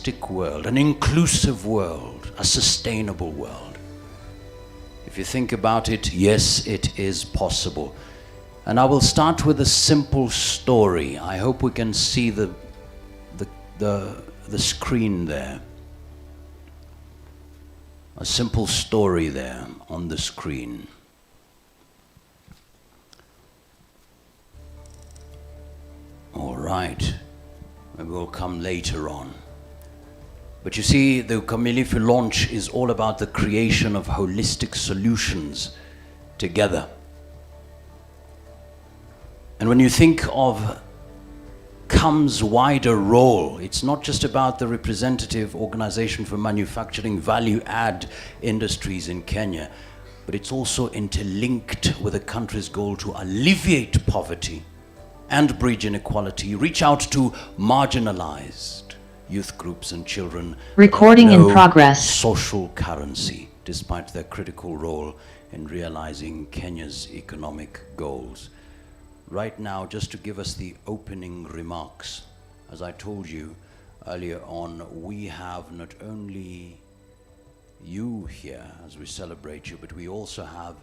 holistic world, an inclusive world, a sustainable world. If you think about it, yes, it is possible. And I will start with a simple story. I hope we can see the screen there. A simple story there on the screen. All right, maybe we'll come later on. But you see, the uKAMilifu launch is all about the creation of holistic solutions together. And when you think of CAM's wider role, it's not just about the representative organization for manufacturing value-add industries in Kenya, but it's also interlinked with the country's goal to alleviate poverty and bridge inequality, reach out to marginalized youth groups and children. Recording in progress. Social currency, despite their critical role in realizing Kenya's economic goals. Right now, just to give us the opening remarks, as I told you earlier on, we have not only you here as we celebrate you, but we also have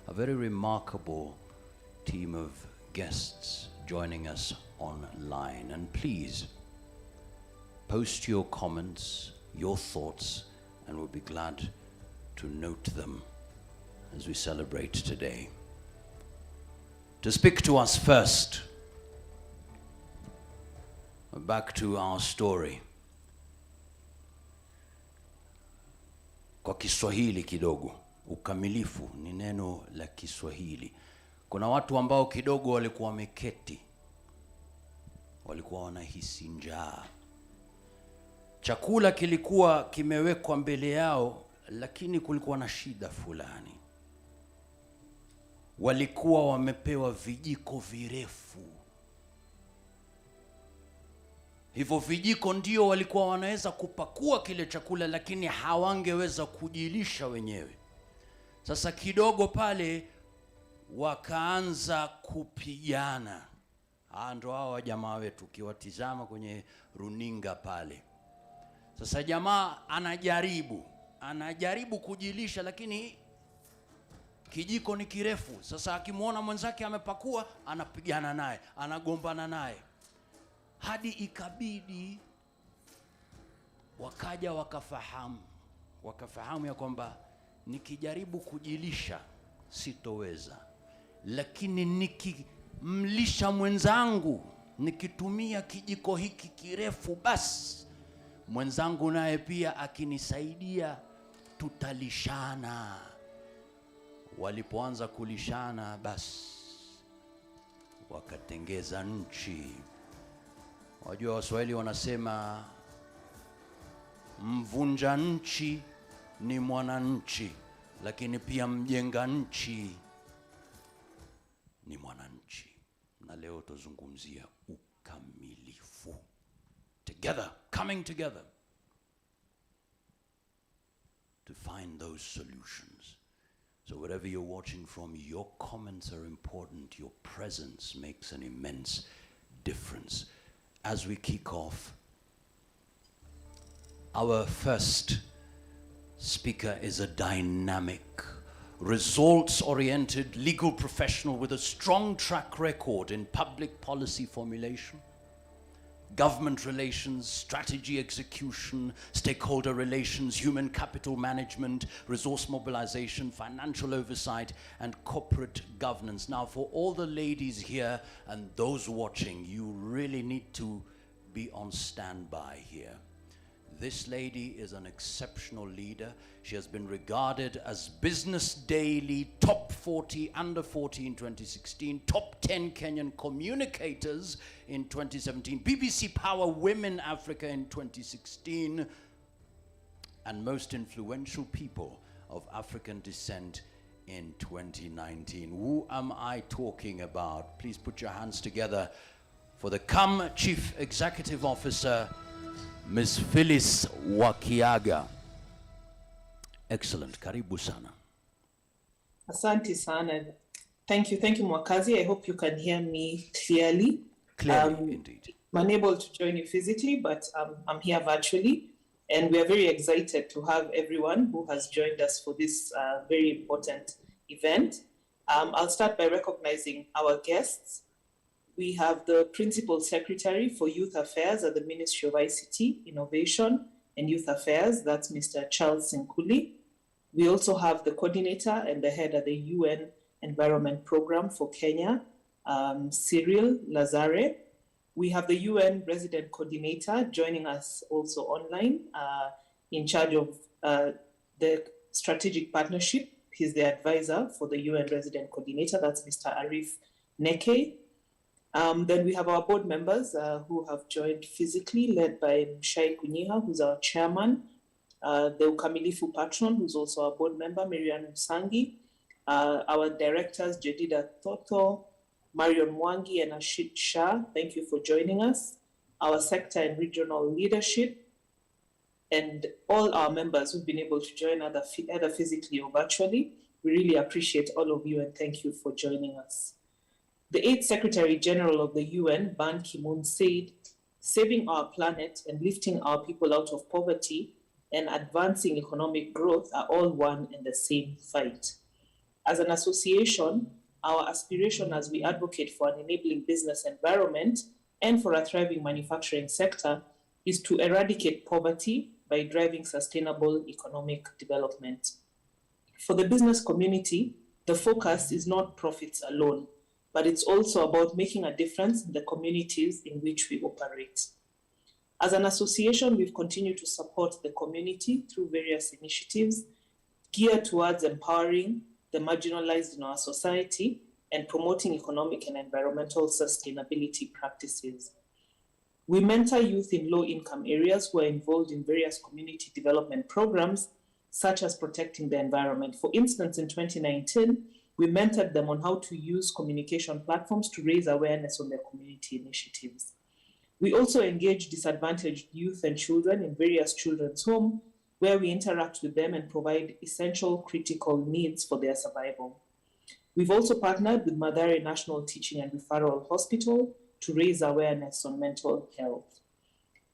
a very remarkable team of guests joining us online. And please, post your comments, your thoughts, and we'll be glad to note them as we celebrate today. To speak to us first, back to our story. Kwa Kiswahili kidogo, ukamilifu ni neno la Kiswahili. Kuna watu ambao kidogo walikuwa wameketi, walikuwa wanahisi njaa. Chakula kilikuwa kimewekwa mbele yao, lakini kulikuwa na shida fulani. Walikuwa wamepewa vijiko virefu. Hivyo vijiko ndio walikuwa wanaweza kupakua kile chakula, lakini hawangeweza kujilisha wenyewe. Sasa kidogo pale wakaanza kupigana. Ndio hao jamaa wetu ukiwatizama kwenye runinga pale. Sasa jamaa anajaribu kujilisha, lakini kijiko ni kirefu. Sasa akimuona mwenzake amepakua, anapigana naye, anagombana naye. Hadi ikabidi wakaja wakafahamu ya kwamba nikijaribu kujilisha sitoweza, lakini nikimlisha mwenzangu nikitumia kijiko hiki kirefu, basi mwenzangu naye pia akinisaidia tutalishana. Walipoanza kulishana, basi wakatengeza nchi. Wajua Waswahili wanasema mvunja nchi ni mwananchi, lakini pia mjenga nchi ni mwananchi. Na leo tuzungumzia ukamilifu. Together, coming together to find those solutions. So wherever you're watching from, your comments are important. Your presence makes an immense difference. As we kick off, our first speaker is a dynamic, results-oriented legal professional with a strong track record in public policy formulation, government relations, strategy execution, stakeholder relations, human capital management, resource mobilization, financial oversight, and corporate governance. Now, for all the ladies here and those watching, you really need to be on standby here. This lady is an exceptional leader. She has been regarded as Business Daily Top 40 Under 40 in 2016, Top 10 Kenyan Communicators in 2017, BBC Power Women Africa in 2016, and Most Influential People of African Descent in 2019. Who am I talking about? Please put your hands together for the CAM Chief Executive Officer, Ms. Phyllis Wakiaga. Excellent. Karibu sana. Asante sana. Thank you, Mwakazi. I hope you can hear me clearly. Clearly, indeed. I'm unable to join you physically, but I'm here virtually, and we are very excited to have everyone who has joined us for this very important event. I'll start by recognizing our guests. We have the Principal Secretary for Youth Affairs at the Ministry of ICT, Innovation and Youth Affairs, that's Mr. Charles Sinkuli. We also have the coordinator and the head of the UN Environment Program for Kenya, Cyril Lazare. We have the UN Resident Coordinator joining us also online, in charge of the strategic partnership. He's the advisor for the UN Resident Coordinator, that's Mr. Arif Neke. Then we have our board members who have joined physically, led by Mshai Kunyiha, who's our chairman, the uKAMilifu patron, who's also our board member, Miriam Musangi, our directors, Jedida Toto, Marion Mwangi, and Ashit Shah. Thank you for joining us. Our sector and regional leadership, and all our members who've been able to join either physically or virtually. We really appreciate all of you and thank you for joining us. The 8th Secretary General of the UN, Ban Ki-moon, said, saving our planet and lifting our people out of poverty and advancing economic growth are all one and the same fight. As an association, our aspiration as we advocate for an enabling business environment and for a thriving manufacturing sector is to eradicate poverty by driving sustainable economic development. For the business community, the focus is not profits alone, but it's also about making a difference in the communities in which we operate. As an association, we've continued to support the community through various initiatives geared towards empowering the marginalized in our society and promoting economic and environmental sustainability practices. We mentor youth in low-income areas who are involved in various community development programs, such as protecting the environment. For instance, in 2019, we mentored them on how to use communication platforms to raise awareness on their community initiatives. We also engage disadvantaged youth and children in various children's homes, where we interact with them and provide essential critical needs for their survival. We've also partnered with Mathare National Teaching and Referral Hospital to raise awareness on mental health.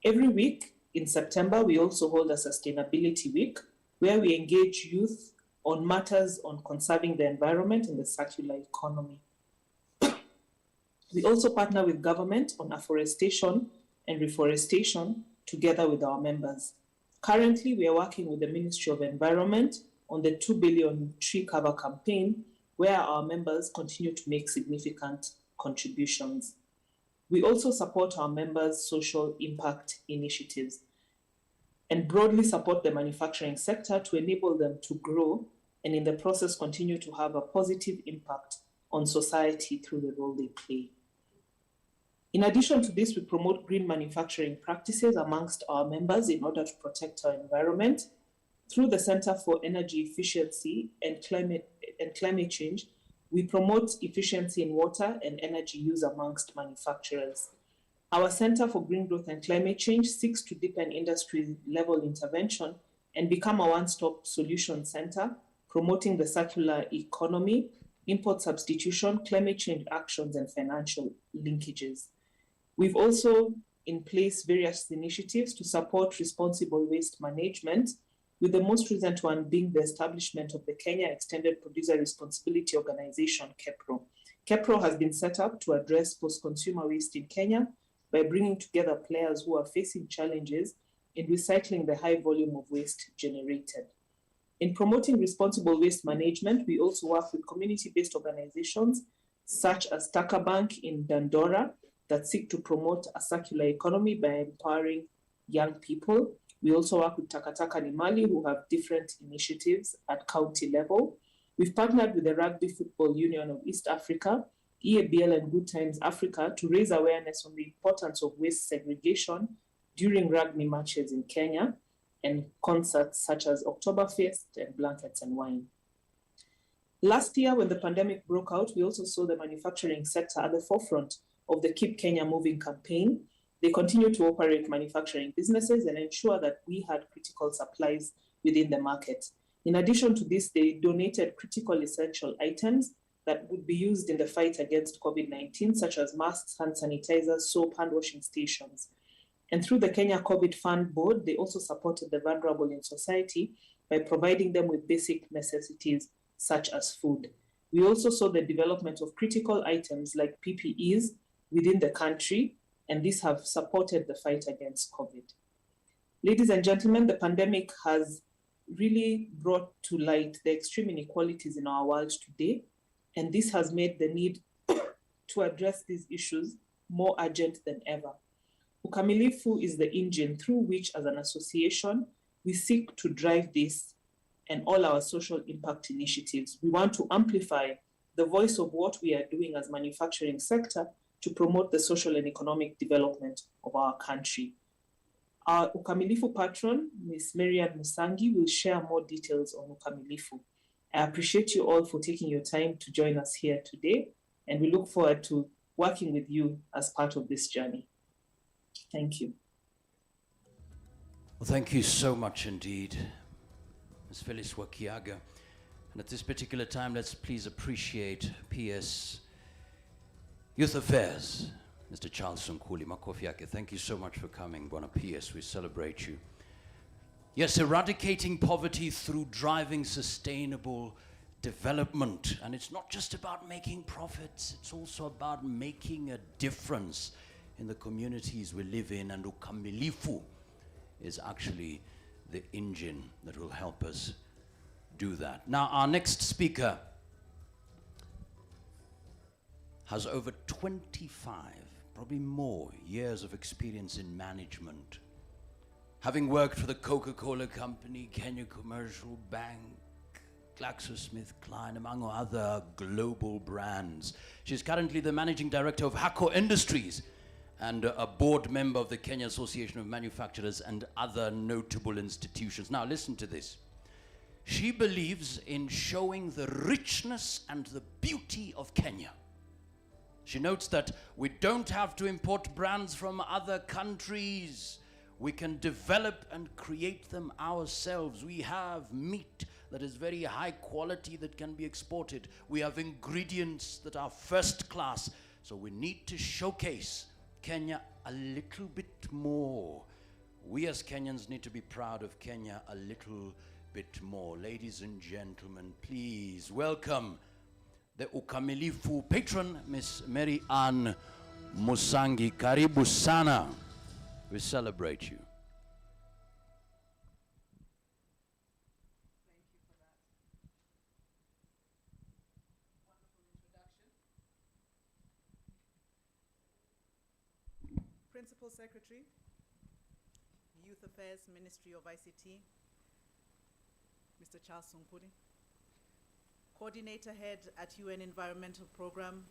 Every week in September, we also hold a Sustainability Week, where we engage youth on matters on conserving the environment and the circular economy. We also partner with government on afforestation and reforestation together with our members. Currently, we are working with the Ministry of Environment on the 2 billion tree cover campaign, where our members continue to make significant contributions. We also support our members' social impact initiatives and broadly support the manufacturing sector to enable them to grow and in the process continue to have a positive impact on society through the role they play. In addition to this, we promote green manufacturing practices amongst our members in order to protect our environment. Through the Center for Energy Efficiency and Climate Change, we promote efficiency in water and energy use amongst manufacturers. Our Center for Green Growth and Climate Change seeks to deepen industry-level intervention and become a one-stop solution center, promoting the circular economy, import substitution, climate change actions, and financial linkages. We've also in place various initiatives to support responsible waste management, with the most recent one being the establishment of the Kenya Extended Producer Responsibility Organization, KEPRO. KEPRO has been set up to address post-consumer waste in Kenya by bringing together players who are facing challenges in recycling the high volume of waste generated. In promoting responsible waste management, we also work with community-based organizations such as Taka Bank in Dandora that seek to promote a circular economy by empowering young people. We also work with Takataka Nimali, who have different initiatives at county level. We've partnered with the Rugby Football Union of East Africa, EABL and Good Times Africa to raise awareness on the importance of waste segregation during rugby matches in Kenya and concerts such as Oktoberfest and Blankets and Wine. Last year, when the pandemic broke out, we also saw the manufacturing sector at the forefront of the Keep Kenya Moving campaign. They continue to operate manufacturing businesses and ensure that we had critical supplies within the market. In addition to this, they donated critical essential items that would be used in the fight against COVID-19, such as masks, hand sanitizers, soap, hand washing stations. And through the Kenya COVID Fund Board, they also supported the vulnerable in society by providing them with basic necessities such as food. We also saw the development of critical items like PPEs within the country, and these have supported the fight against COVID. Ladies and gentlemen, the pandemic has really brought to light the extreme inequalities in our world today, and this has made the need to address these issues more urgent than ever. uKAMilifu is the engine through which, as an association, we seek to drive this and all our social impact initiatives. We want to amplify the voice of what we are doing as manufacturing sector to promote the social and economic development of our country. Our uKAMilifu patron, Ms. Marian Musangi, will share more details on uKAMilifu. I appreciate you all for taking your time to join us here today, and we look forward to working with you as part of this journey. Thank you. Well, thank you so much indeed, Ms. Phyllis Wakiaga. And at this particular time, let's please appreciate PS Youth Affairs, Mr. Charles Nkuli Makofiake. Thank you so much for coming. Bwana PS, we celebrate you. Yes, eradicating poverty through driving sustainable development. And it's not just about making profits, it's also about making a difference in the communities we live in, and uKAMilifu is actually the engine that will help us do that. Now, our next speaker has over 25, probably more, years of experience in management, having worked for the Coca-Cola Company, Kenya Commercial Bank, GlaxoSmithKline, among other global brands. She's currently the managing director of Hako Industries and a board member of the Kenya Association of Manufacturers and other notable institutions. Now listen to this. She believes in showing the richness and the beauty of Kenya. She notes that we don't have to import brands from other countries. We can develop and create them ourselves. We have meat that is very high quality that can be exported. We have ingredients that are first class. So we need to showcase Kenya a little bit more. We as Kenyans need to be proud of Kenya a little bit more. Ladies and gentlemen, please welcome the uKAMilifu patron, Miss Mary Ann Musangi. Karibu sana. We celebrate you. Thank you for that wonderful introduction. Principal Secretary, Youth Affairs, Ministry of ICT, Mr. Charles Nkuli. Coordinator Head at UN Environmental Program,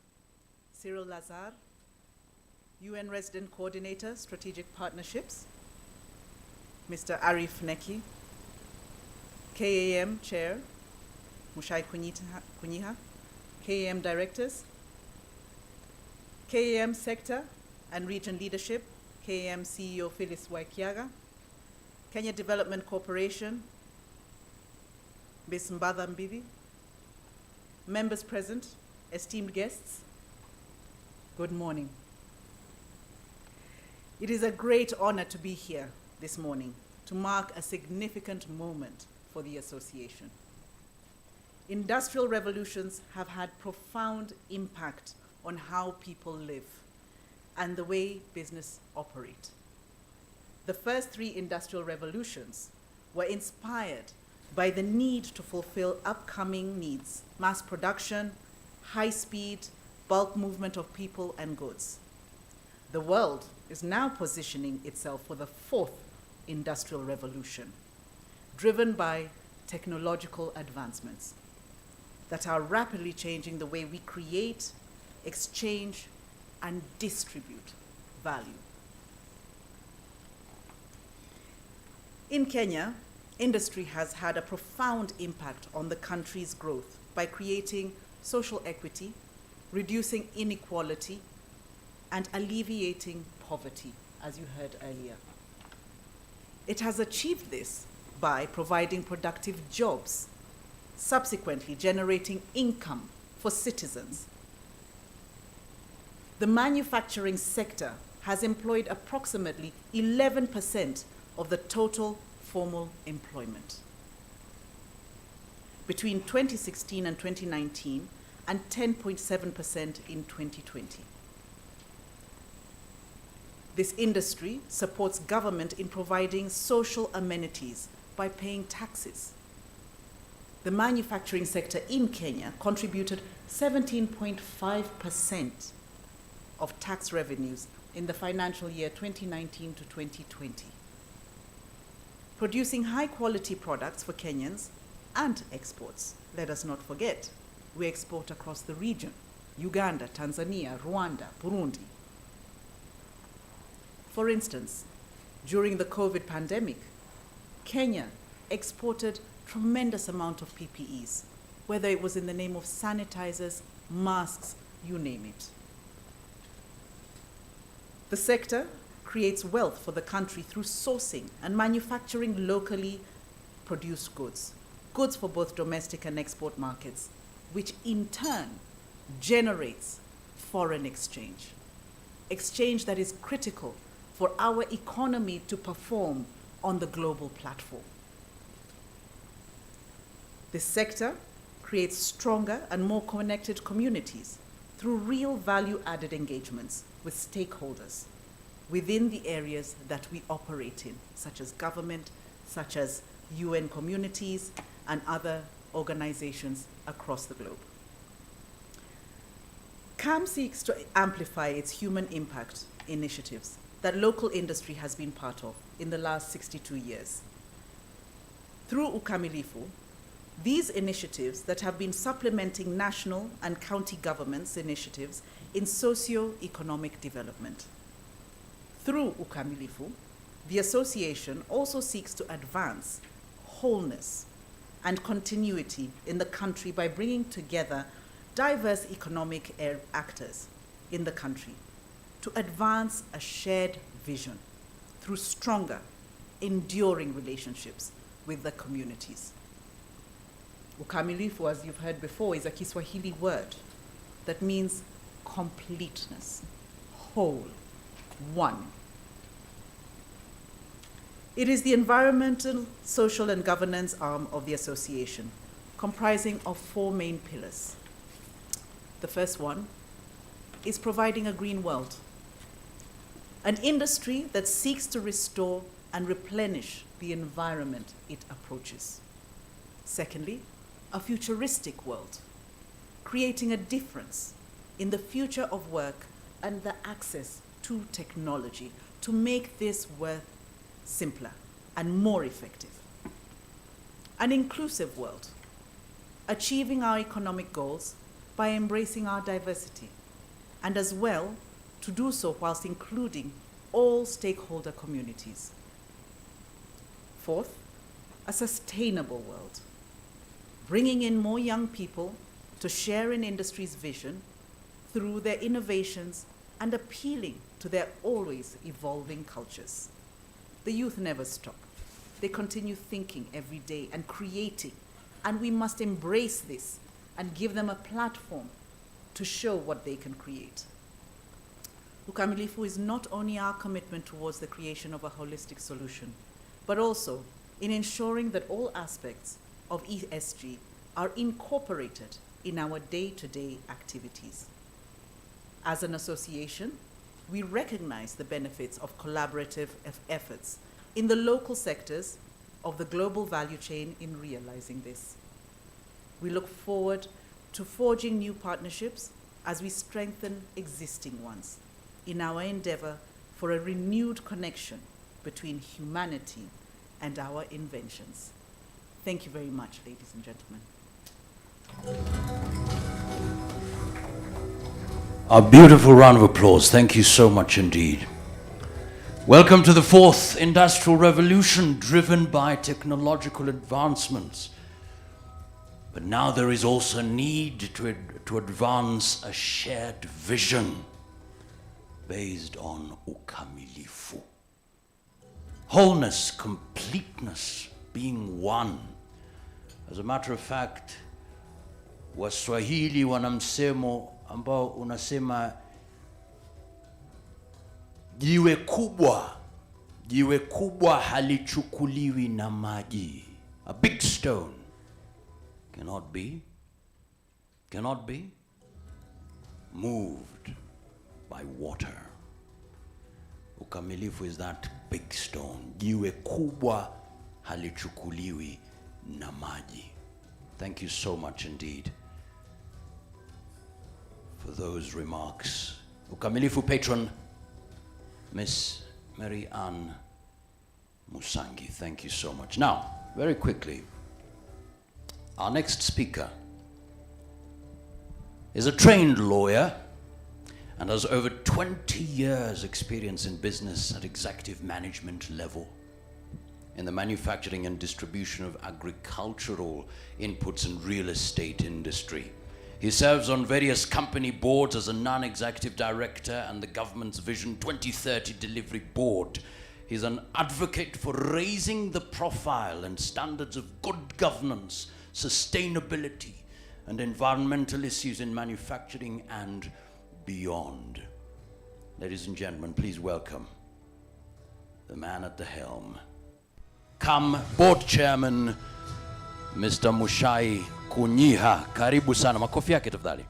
Cyril Lazar. UN Resident Coordinator, Strategic Partnerships, Mr. Arif Neki. KAM Chair, Mushai Kunyiha. KAM Directors, KAM Sector and Region Leadership, KAM CEO Phyllis Wakiaga. Kenya Development Corporation, Ms. Mbadha Mbibi. Members present, esteemed guests, good morning. It is a great honor to be here this morning to mark a significant moment for the association. Industrial revolutions have had profound impact on how people live and the way business operate. The first three industrial revolutions were inspired by the need to fulfill upcoming needs: mass production, high speed, bulk movement of people and goods. The world is now positioning itself for the fourth industrial revolution, driven by technological advancements that are rapidly changing the way we create, exchange, and distribute value. In Kenya, industry has had a profound impact on the country's growth by creating social equity, reducing inequality, and alleviating poverty, as you heard earlier. It has achieved this by providing productive jobs, subsequently generating income for citizens. The manufacturing sector has employed approximately 11% of the total formal employment. Between 2016 and 2019, and 10.7% in 2020. This industry supports government in providing social amenities by paying taxes. The manufacturing sector in Kenya contributed 17.5% of tax revenues in the financial year 2019 to 2020, producing high-quality products for Kenyans and exports. Let us not forget, we export across the region: Uganda, Tanzania, Rwanda, Burundi. For instance, during the COVID pandemic, Kenya exported tremendous amount of PPEs, whether it was in the name of sanitizers, masks, you name it. The sector creates wealth for the country through sourcing and manufacturing locally produced goods for both domestic and export markets, which in turn generates foreign exchange that is critical for our economy to perform on the global platform. This sector creates stronger and more connected communities through real value-added engagements with stakeholders within the areas that we operate in, such as government, such as UN communities, and other organizations across the globe. CAM seeks to amplify its human impact initiatives that local industry has been part of in the last 62 years. Through uKAMilifu, these initiatives that have been supplementing national and county governments' initiatives in socio-economic development. Through uKAMilifu, the association also seeks to advance wholeness and continuity in the country by bringing together diverse economic actors in the country to advance a shared vision through stronger, enduring relationships with the communities. uKAMilifu, as you've heard before, is a Kiswahili word that means completeness, whole, one. It is the environmental, social, and governance arm of the association, comprising of 4 main pillars. The first one is providing a green world, an industry that seeks to restore and replenish the environment it approaches. Secondly, a futuristic world, creating a difference in the future of work and the access to technology to make this work simpler and more effective. An inclusive world, achieving our economic goals by embracing our diversity, and as well to do so whilst including all stakeholder communities. Fourth, a sustainable world, bringing in more young people to share in industry's vision through their innovations and appealing to their always evolving cultures. The youth never stop. They continue thinking every day and creating, and we must embrace this and give them a platform to show what they can create. uKAMilifu is not only our commitment towards the creation of a holistic solution, but also in ensuring that all aspects of ESG are incorporated in our day-to-day activities. As an association, we recognize the benefits of collaborative efforts in the local sectors of the global value chain in realizing this. We look forward to forging new partnerships as we strengthen existing ones in our endeavor for a renewed connection between humanity and our inventions. Thank you very much, ladies and gentlemen. A beautiful round of applause. Thank you so much indeed. Welcome to the 4th Industrial Revolution, driven by technological advancements. But now there is also a need to advance a shared vision based on uKAMilifu. Wholeness, completeness, being one. As a matter of fact, Waswahili wana msemo ambao unasema jiwe kubwa halichukuliwi na maji. A big stone cannot be moved by water. Ukamilifu is that big stone. Jiwe kubwa halichukuliwi na maji. Thank you so much indeed for those remarks. Ukamilifu patron, Miss Mary Ann Musangi, thank you so much. Now, very quickly, our next speaker is a trained lawyer and has over 20 years experience in business at executive management level in the manufacturing and distribution of agricultural inputs and real estate industry. He serves on various company boards as a non-executive director and the government's Vision 2030 Delivery Board. He's an advocate for raising the profile and standards of good governance, sustainability, and environmental issues in manufacturing and beyond. Ladies and gentlemen, please welcome the man at the helm. Come, board chairman, Mr. Mushai Kunyiha. Karibu sana. Makofi yake tafadhali.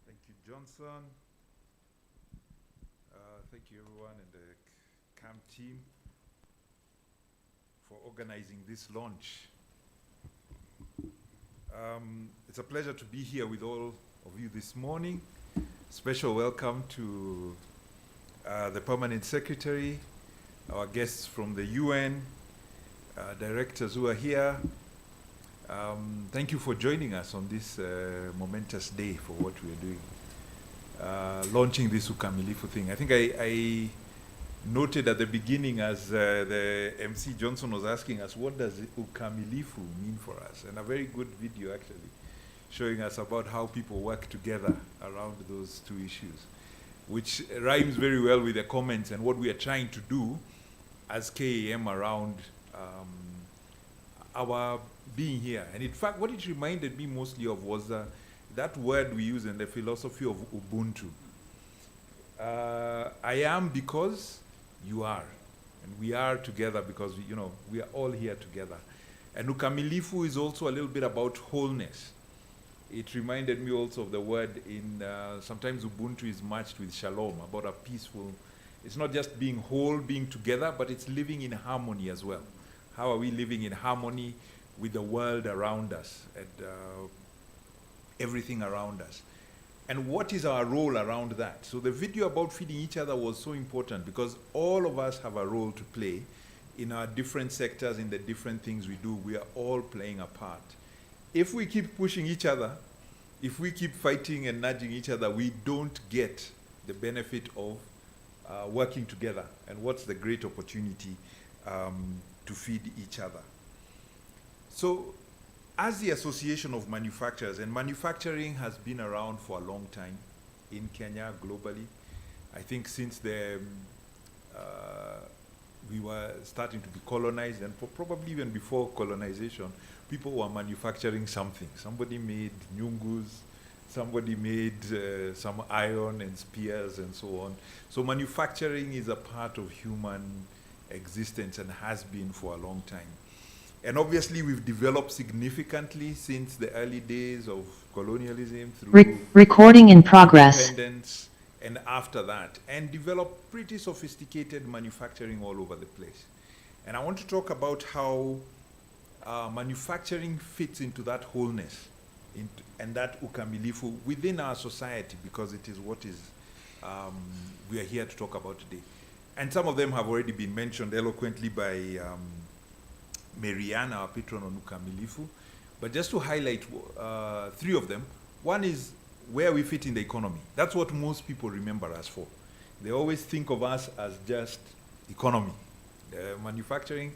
Thank you, Johnson. Thank you, everyone in the CAM team for organizing this launch. It's a pleasure to be here with all of you this morning. Special welcome to the Permanent Secretary, our guests from the UN, directors who are here. Thank you for joining us on this momentous day for what we are doing, launching this uKAMilifu thing. I think I noted at the beginning as the MC Johnson was asking us, what does uKAMilifu mean for us? And a very good video actually, showing us about how people work together around those two issues, which rhymes very well with the comments and what we are trying to do as KAM around our being here. And in fact, what it reminded me mostly of was that word we use in the philosophy of Ubuntu. I am because you are. And we are together because, we are all here together. And uKAMilifu is also a little bit about wholeness. It reminded me also of the word in, sometimes Ubuntu is matched with shalom, about a peaceful, it's not just being whole, being together, but it's living in harmony as well. How are we living in harmony with the world around us and everything around us? And what is our role around that? So the video about feeding each other was so important because all of us have a role to play in our different sectors, in the different things we do. We are all playing a part. If we keep pushing each other, if we keep fighting and nudging each other, we don't get the benefit of working together. And what's the great opportunity to feed each other? So as the Association of Manufacturers, and manufacturing has been around for a long time in Kenya, globally. I think since we were starting to be colonized, and probably even before colonization, people were manufacturing something. Somebody made nyungus, somebody made some iron and spears and so on. So manufacturing is a part of human existence and has been for a long time. And obviously we've developed significantly since the early days of colonialism through Recording in progress. independence and after that, and developed pretty sophisticated manufacturing all over the place. And I want to talk about how manufacturing fits into that wholeness and that uKAMilifu within our society, because it is what is we are here to talk about today. And some of them have already been mentioned eloquently by Mariana, our patron on uKAMilifu. But just to highlight three of them. One is where we fit in the economy. That's what most people remember us for. They always think of us as just economy, the manufacturing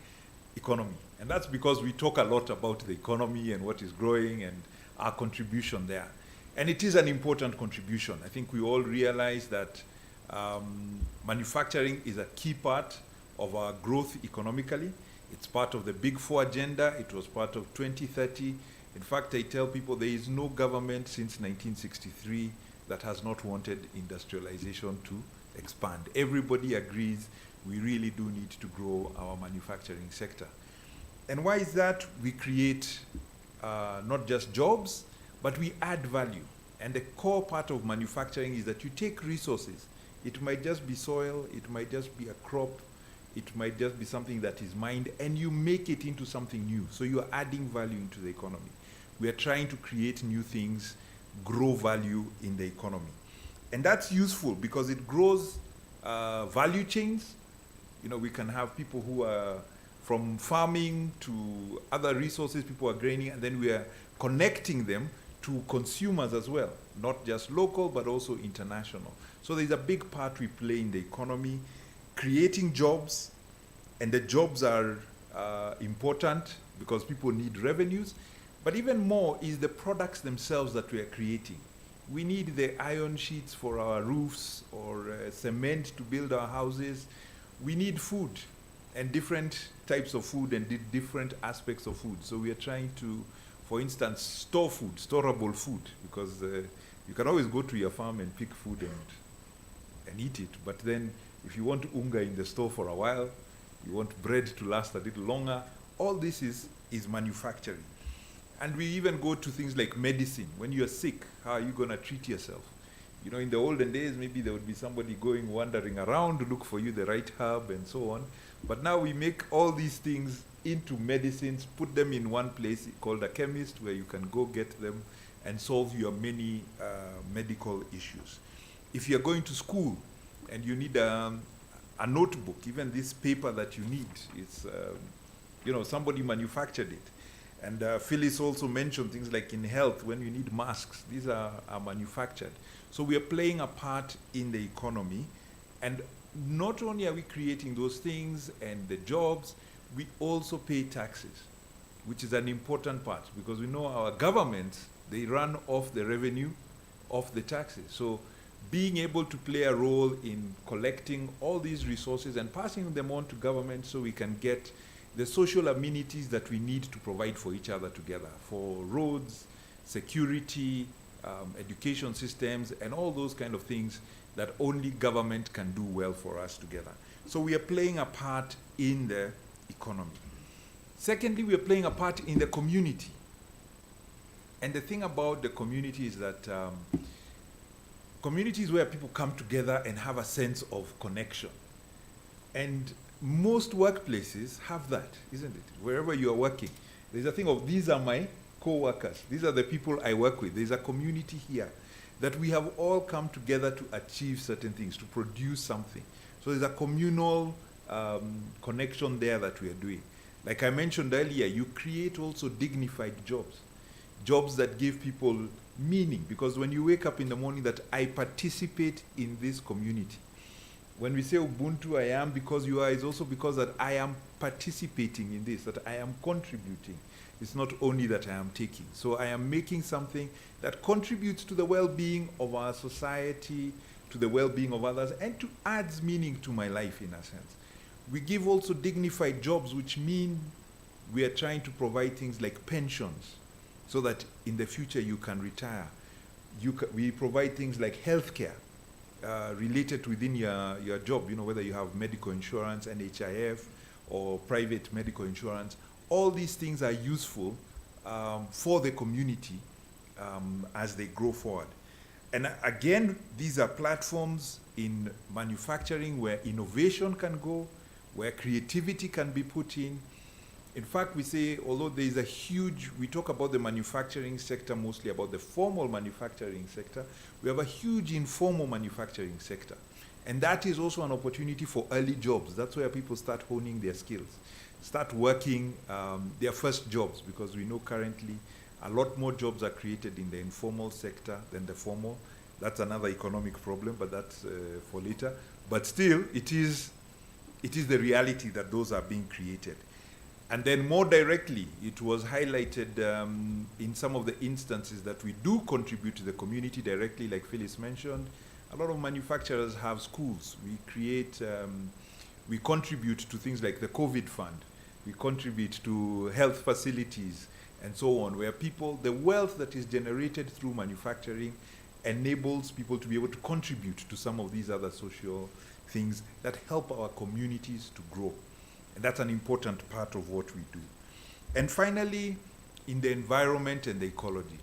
economy. And that's because we talk a lot about the economy and what is growing and our contribution there. And it is an important contribution. I think we all realize that Manufacturing is a key part of our growth economically. It's part of the Big Four agenda. It was part of 2030. In fact, I tell people there is no government since 1963 that has not wanted industrialization to expand. Everybody agrees we really do need to grow our manufacturing sector. And why is that? We create not just jobs, but we add value. And the core part of manufacturing is that you take resources. It might just be soil, it might just be a crop, it might just be something that is mined, and you make it into something new. So you are adding value into the economy. We are trying to create new things, grow value in the economy. And that's useful because it grows value chains. You know, we can have people who are from farming to other resources people are graining, and then we are connecting them to consumers as well, not just local, but also international. So there's a big part we play in the economy, creating jobs, and the jobs are important because people need revenues, but even more is the products themselves that we are creating. We need the iron sheets for our roofs or cement to build our houses. We need food and different types of food and different aspects of food. So we are trying to, for instance, store food, storable food, because you can always go to your farm and pick food and eat it. But then if you want unga in the store for a while, you want bread to last a little longer, all this is manufacturing. And we even go to things like medicine. When you're sick, how are you going to treat yourself? You know, in the olden days, maybe there would be somebody going, wandering around to look for you the right herb and so on. But now we make all these things into medicines, put them in one place called a chemist, where you can go get them and solve your many medical issues. If you're going to school and you need a notebook, even this paper that you need, it's, you know, somebody manufactured it. And Phyllis also mentioned things like in health, when you need masks, these are manufactured. So we are playing a part in the economy. And not only are we creating those things and the jobs, we also pay taxes, which is an important part, because we know our governments, they run off the revenue of the taxes. So being able to play a role in collecting all these resources and passing them on to government so we can get the social amenities that we need to provide for each other together, for roads, security, education systems, and all those kind of things that only government can do well for us together. So we are playing a part in the economy. Secondly, we are playing a part in the community. And the thing about the community is that community is where people come together and have a sense of connection. And most workplaces have that, isn't it? Wherever you are working, there's a thing of, these are my co-workers. These are the people I work with. There's a community here that we have all come together to achieve certain things, to produce something. So there's a communal connection there that we are doing. Like I mentioned earlier, you create also dignified jobs, jobs that give people meaning, because when you wake up in the morning that I participate in this community. When we say Ubuntu, I am because you are, is also because that I am participating in this, that I am contributing. It's not only that I am taking. So I am making something that contributes to the well-being of our society, to the well-being of others, and to adds meaning to my life in a sense. We give also dignified jobs, which mean we are trying to provide things like pensions, so that in the future you can retire. We provide things like healthcare, related within your job, you know, whether you have medical insurance, NHIF, or private medical insurance. All these things are useful for the community as they grow forward. And again, these are platforms in manufacturing where innovation can go, where creativity can be put in. In fact, we say, although there is a huge, we talk about the manufacturing sector, mostly about the formal manufacturing sector, we have a huge informal manufacturing sector. And that is also an opportunity for early jobs. That's where people start honing their skills, start working their first jobs, because we know currently a lot more jobs are created in the informal sector than the formal. That's another economic problem, but that's for later. But still, it is the reality that those are being created. And then more directly, it was highlighted in some of the instances that we do contribute to the community directly, like Phyllis mentioned. A lot of manufacturers have schools. We create, we contribute to things like the COVID fund. We contribute to health facilities and so on, where people, the wealth that is generated through manufacturing enables people to be able to contribute to some of these other social things that help our communities to grow. And that's an important part of what we do. And finally, in the environment and the ecology.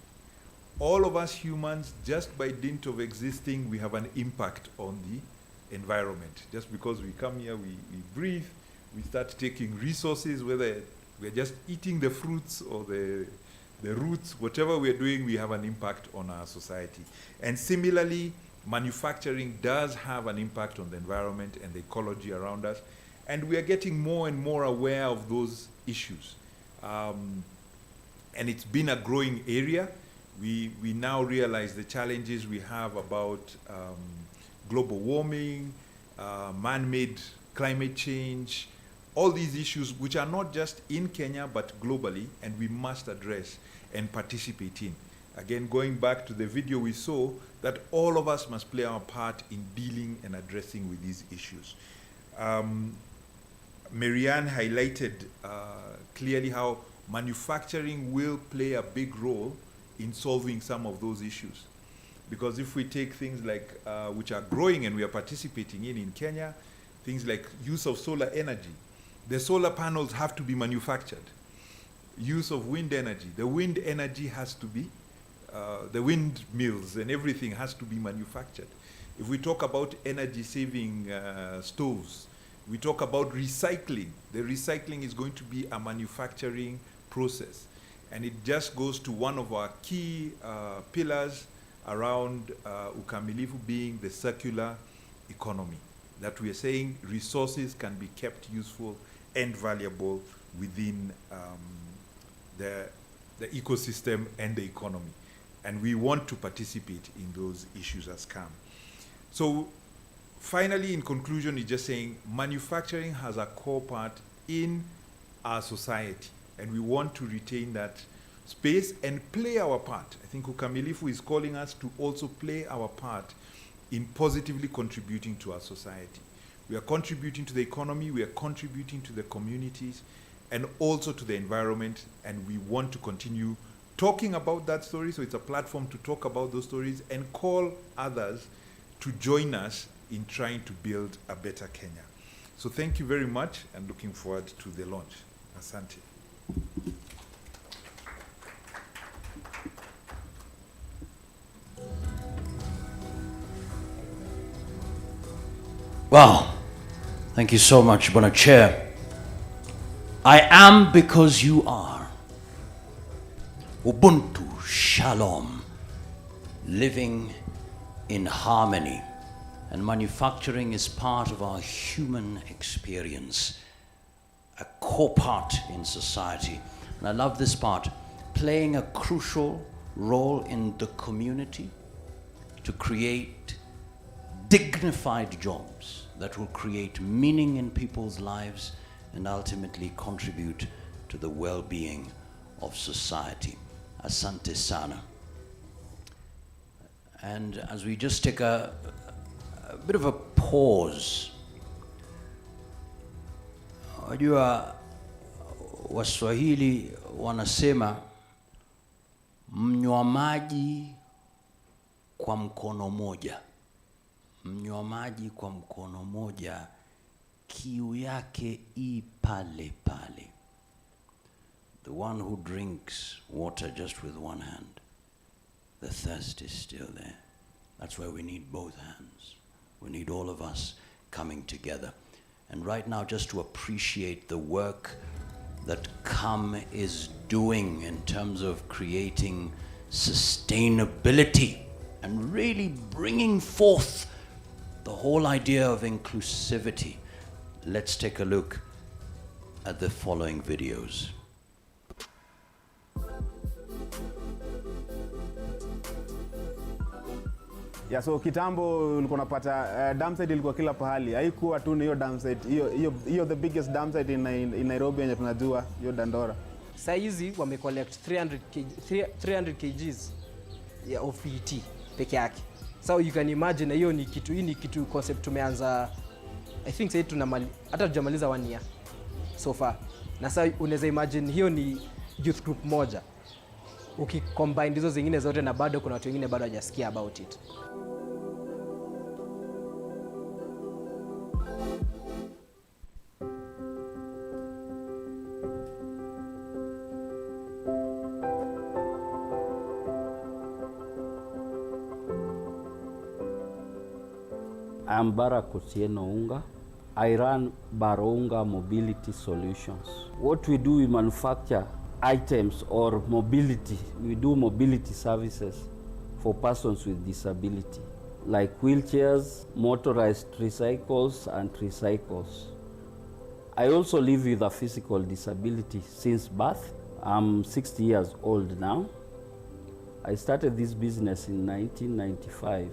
All of us humans, just by dint of existing, we have an impact on the environment. Just because we come here, we breathe, we start taking resources, whether we're just eating the fruits or the roots, whatever we're doing, we have an impact on our society. And similarly, manufacturing does have an impact on the environment and the ecology around us. And we are getting more and more aware of those issues. And it's been a growing area. We now realize the challenges we have about global warming, man-made climate change, all these issues which are not just in Kenya but globally, and we must address and participate in. Again, going back to the video we saw, that all of us must play our part in dealing and addressing with these issues. Marianne highlighted clearly how manufacturing will play a big role in solving some of those issues. Because if we take things like, which are growing and we are participating in Kenya, things like use of solar energy. The solar panels have to be manufactured. Use of wind energy. The wind energy has to be, the windmills and everything has to be manufactured. If we talk about energy saving stoves, we talk about recycling. The recycling is going to be a manufacturing process. And it just goes to one of our key pillars around uKAMilifu being the circular economy. That we are saying resources can be kept useful and valuable within the ecosystem and the economy. And we want to participate in those issues as CAM. So finally, in conclusion, it's just saying manufacturing has a core part in our society. And we want to retain that space and play our part. I think uKAMilifu is calling us to also play our part in positively contributing to our society. We are contributing to the economy, we are contributing to the communities, and also to the environment, and we want to continue talking about that story, so it's a platform to talk about those stories and call others to join us in trying to build a better Kenya. So thank you very much, and looking forward to the launch. Asante. Wow. Thank you so much, Bwana Chair. I am because you are. Ubuntu, Shalom, living in harmony. And manufacturing is part of our human experience, a core part in society. And I love this part, playing a crucial role in the community to create dignified jobs that will create meaning in people's lives and ultimately contribute to the well-being of society. Asante sana. And as we just take a bit of a pause, wajua Waswahili wanasema mnywa maji kwa mkono moja. Mnywa maji kwa mkono moja, kiu yake i pale pale. The one who drinks water just with one hand, the thirst is still there. That's why we need both hands. We need all of us coming together. And right now, just to appreciate the work that CAM is doing in terms of creating sustainability and really bringing forth the whole idea of inclusivity. Let's take a look at the following videos. Yeah, so kitambo ulikuwa unapata dam site ilikuwa kila pahali. Haikuwa tu hiyo dam site. Hiyo the biggest dam site in Nairobi yenye tunajua, hiyo Dandora. Sasa hizi wame collect 300 kgs of PET peke yake. So you can imagine hii ni kitu concept tumeanza, I think sasa hata tujamaliza 1 year so far. Na sasa unaweza imagine hiyo ni youth group moja. Ukicombine hizo zingine zote na bado kuna watu wengine bado hajasikia about it. I'm Barak Otieno Unga. I run Baronga Mobility Solutions. What we do, we manufacture items or mobility. We do mobility services for persons with disability, like wheelchairs, motorized tricycles, and tricycles. I also live with a physical disability since birth. I'm 60 years old now. I started this business in 1995.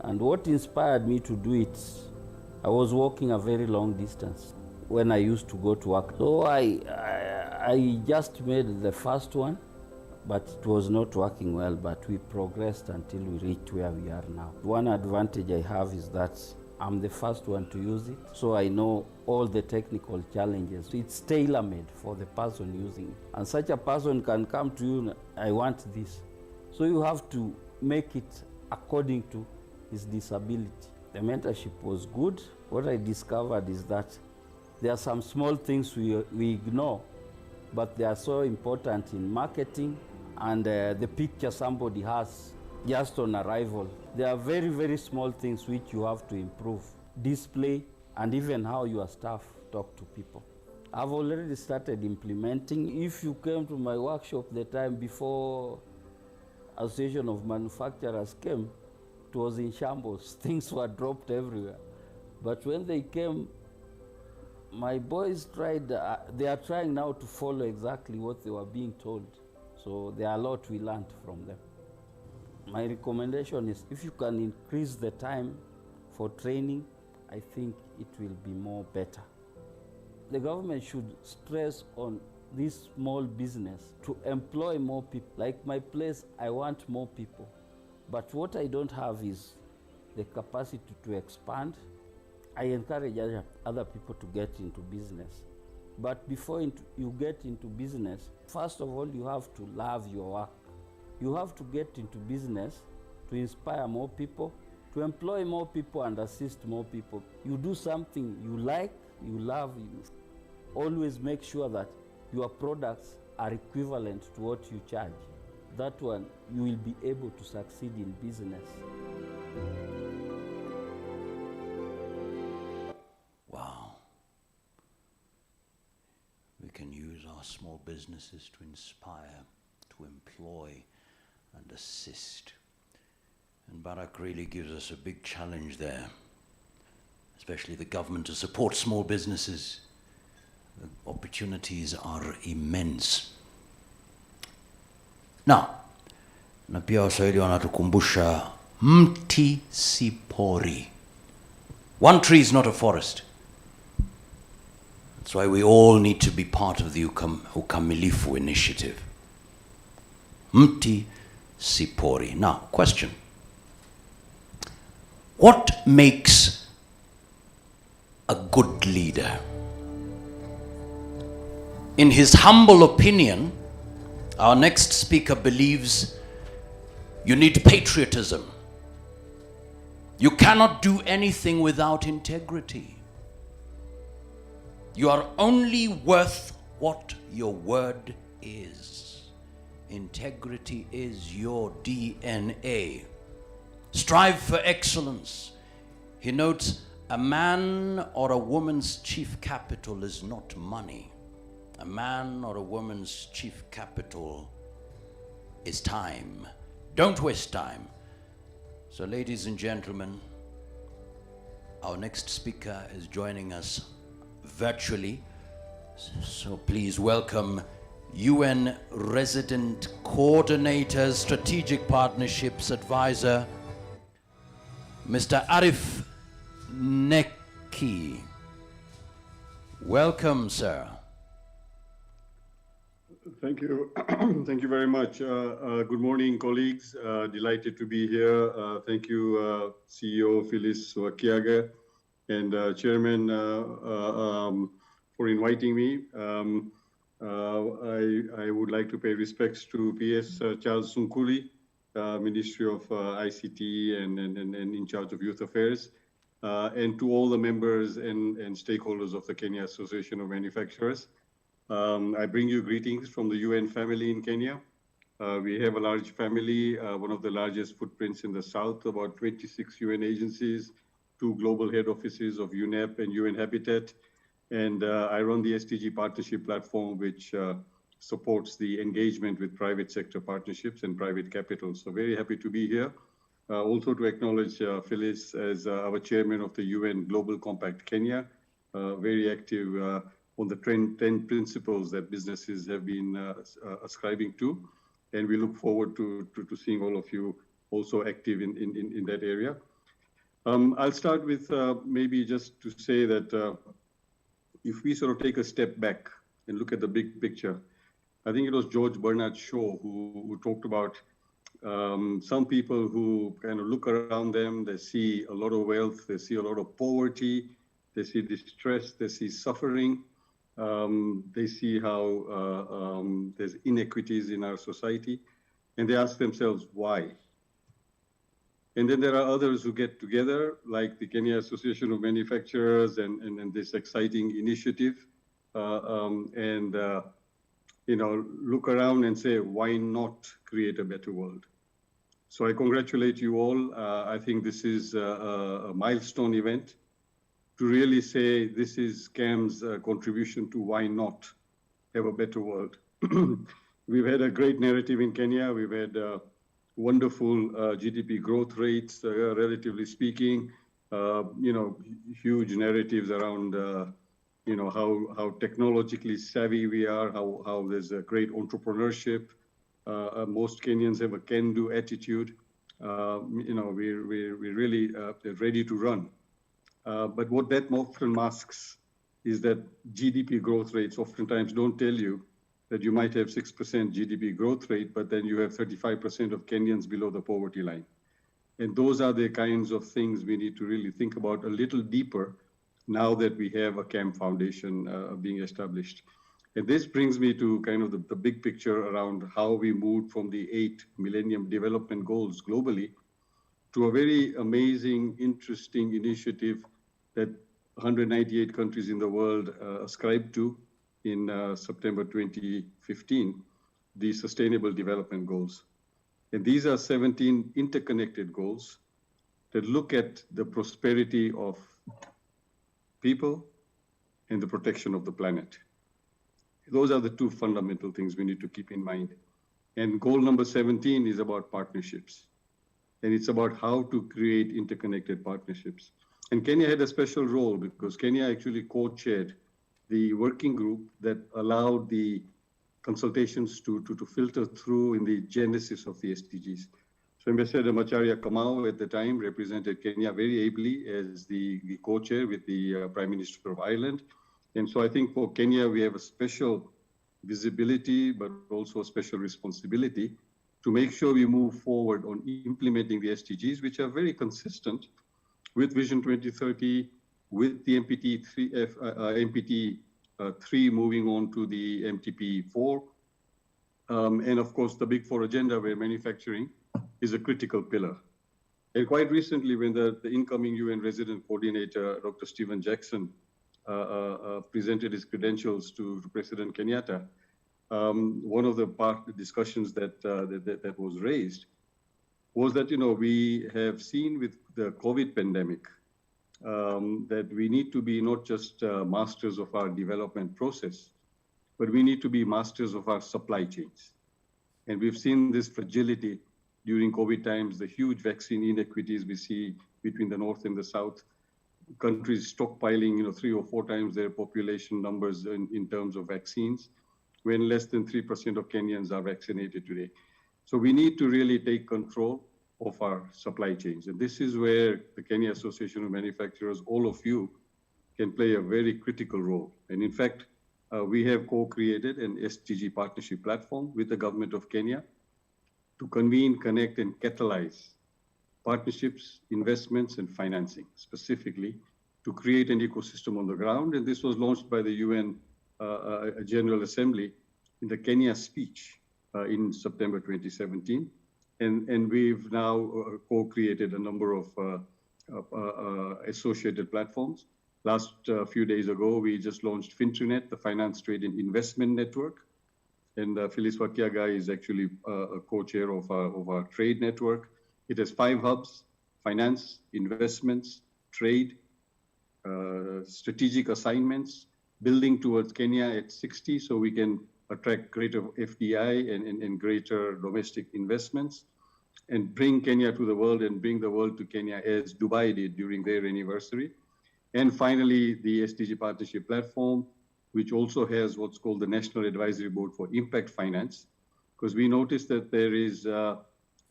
And what inspired me to do it, I was walking a very long distance when I used to go to work. So I just made the first one, but it was not working well, but we progressed until we reached where we are now. One advantage I have is that I'm the first one to use it, so I know all the technical challenges. It's tailor-made for the person using it. And such a person can come to you, I want this. So you have to make it according to his disability. The mentorship was good. What I discovered is that there are some small things we ignore, but they are so important in marketing and the picture somebody has just on arrival. There are very, very small things which you have to improve. Display and even how your staff talk to people. I've already started implementing. If you came to my workshop the time before Association of Manufacturers came, it was in shambles. Things were dropped everywhere. But when they came, my boys tried, they are trying now to follow exactly what they were being told. So there are a lot we learned from them. My recommendation is if you can increase the time for training, I think it will be more better. The government should stress on this small business to employ more people. Like my place, I want more people. But what I don't have is the capacity to expand. I encourage other people to get into business. But before you get into business, first of all, you have to love your work. You have to get into business to inspire more people, to employ more people and assist more people. You do something you like, you love, you always make sure that your products are equivalent to what you charge. That one, you will be able to succeed in business. Wow. We can use our small businesses to inspire, to employ, and assist. And Barak really gives us a big challenge there, especially the government to support small businesses. The opportunities are immense. Now, na pia Waswahili wanatukumbusha mti si pori. One tree is not a forest. That's why we all need to be part of the uKAMilifu initiative. Mti si pori. Now, question. What makes a good leader? In his humble opinion, our next speaker believes you need patriotism. You cannot do anything without integrity. You are only worth what your word is. Integrity is your DNA. Strive for excellence. He notes, a man or a woman's chief capital is not money. A man or a woman's chief capital is time. Don't waste time. So, ladies and gentlemen, our next speaker is joining us virtually. So please welcome UN Resident Coordinator, Strategic Partnerships Advisor, Mr. Arif Neki. Welcome, sir. Thank you. Thank you very much. Good morning, colleagues. Delighted to be here. Thank you, CEO Phyllis Wakiaga and Chairman for inviting me. I would like to pay respects to PS Charles Sunkuli, Ministry of ICT and in charge of Youth Affairs, and to all the members and stakeholders of the Kenya Association of Manufacturers. I bring you greetings from the UN family in Kenya. We have a large family, one of the largest footprints in the South, about 26 UN agencies, 2 global head offices of UNEP and UN Habitat. And I run the SDG Partnership Platform, which supports the engagement with private sector partnerships and private capital. So very happy to be here. Also to acknowledge Phyllis as our chairman of the UN Global Compact Kenya, very active on the 10 principles that businesses have been ascribing to. And we look forward to seeing all of you also active in that area. I'll start with maybe just to say that if we sort of take a step back and look at the big picture, I think it was George Bernard Shaw who talked about some people who kind of look around them, they see a lot of wealth, they see a lot of poverty, they see distress, they see suffering. They see how there's inequities in our society, and they ask themselves why. And then there are others who get together, like the Kenya Association of Manufacturers and this exciting initiative, and look around and say, why not create a better world? So I congratulate you all. I think this is a milestone event to really say this is CAM's contribution to why not have a better world. We've had a great narrative in Kenya. We've had wonderful GDP growth rates, relatively speaking. Huge narratives around, how technologically savvy we are, how there's a great entrepreneurship. Most Kenyans have a can-do attitude. We're really ready to run. But what that often masks is that GDP growth rates oftentimes don't tell you that you might have 6% GDP growth rate, but then you have 35% of Kenyans below the poverty line. And those are the kinds of things we need to really think about a little deeper now that we have a CAM Foundation being established. And this brings me to kind of the big picture around how we moved from the 8 Millennium Development Goals globally to a very amazing, interesting initiative that 198 countries in the world ascribed to in September 2015, the Sustainable Development Goals. And these are 17 interconnected goals that look at the prosperity of people and the protection of the planet. Those are the 2 fundamental things we need to keep in mind. And goal number 17 is about partnerships. And it's about how to create interconnected partnerships. And Kenya had a special role because Kenya actually co-chaired the working group that allowed the consultations to filter through in the genesis of the SDGs. So Ambassador Macharia Kamau at the time represented Kenya very ably as the co-chair with the Prime Minister of Ireland. And so I think for Kenya, we have a special visibility, but also a special responsibility to make sure we move forward on implementing the SDGs, which are very consistent with Vision 2030, with the MPT 3 moving on to the MTP 4, and of course the Big 4 agenda where manufacturing is a critical pillar. And quite recently, when the incoming UN resident coordinator, Dr. Stephen Jackson, presented his credentials to President Kenyatta, one of the discussions that was raised was that, we have seen with the COVID pandemic that we need to be not just masters of our development process, but we need to be masters of our supply chains. And we've seen this fragility during COVID times, the huge vaccine inequities we see between the North and the South, countries stockpiling, 3 or 4 times their population numbers in terms of vaccines, when less than 3% of Kenyans are vaccinated today. So we need to really take control of our supply chains. And this is where the Kenya Association of Manufacturers, all of you, can play a very critical role. And in fact, we have co-created an SDG partnership platform with the government of Kenya to convene, connect, and catalyze partnerships, investments, and financing, specifically to create an ecosystem on the ground. And this was launched by the UN General Assembly in the Kenya speech in September 2017. And we've now co-created a number of associated platforms. Last few days ago, we just launched Fintrinet, the Finance, Trade, and Investment Network. And Phyllis Wakiaga is actually a co-chair of our trade network. It has 5 hubs: finance, investments, trade, strategic assignments, building towards Kenya at 60 so we can attract greater FDI and greater domestic investments, and bring Kenya to the world and bring the world to Kenya as Dubai did during their anniversary. And finally, the SDG Partnership Platform, which also has what's called the National Advisory Board for Impact Finance, because we noticed that there is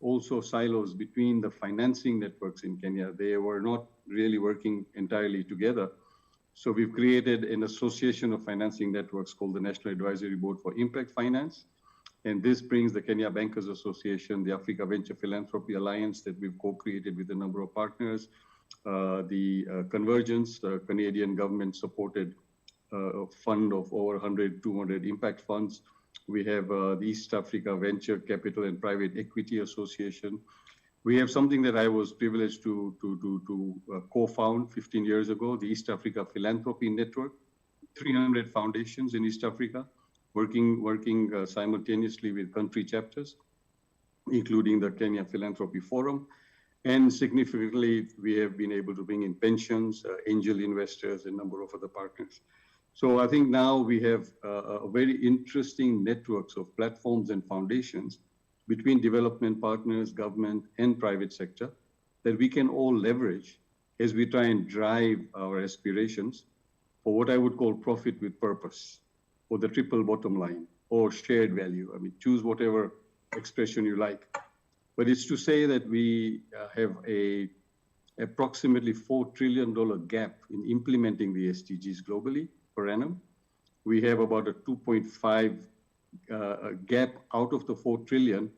also silos between the financing networks in Kenya. They were not really working entirely together. So we've created an association of financing networks called the National Advisory Board for Impact Finance. And this brings the Kenya Bankers Association, the Africa Venture Philanthropy Alliance that we've co-created with a number of partners, the Convergence, the Canadian government-supported fund of over 100, 200 impact funds. We have the East Africa Venture Capital and Private Equity Association. We have something that I was privileged to co-found 15 years ago, the East Africa Philanthropy Network, 300 foundations in East Africa, working simultaneously with country chapters, including the Kenya Philanthropy Forum. And significantly, we have been able to bring in pensions, angel investors, and a number of other partners. So I think now we have a very interesting networks of platforms and foundations between development partners, government, and private sector that we can all leverage as we try and drive our aspirations for what I would call profit with purpose, or the triple bottom line, or shared value. I mean, choose whatever expression you like. But it's to say that we have a approximately $4 trillion gap in implementing the SDGs globally per annum. We have about a 2.5 gap out of the 4 trillion,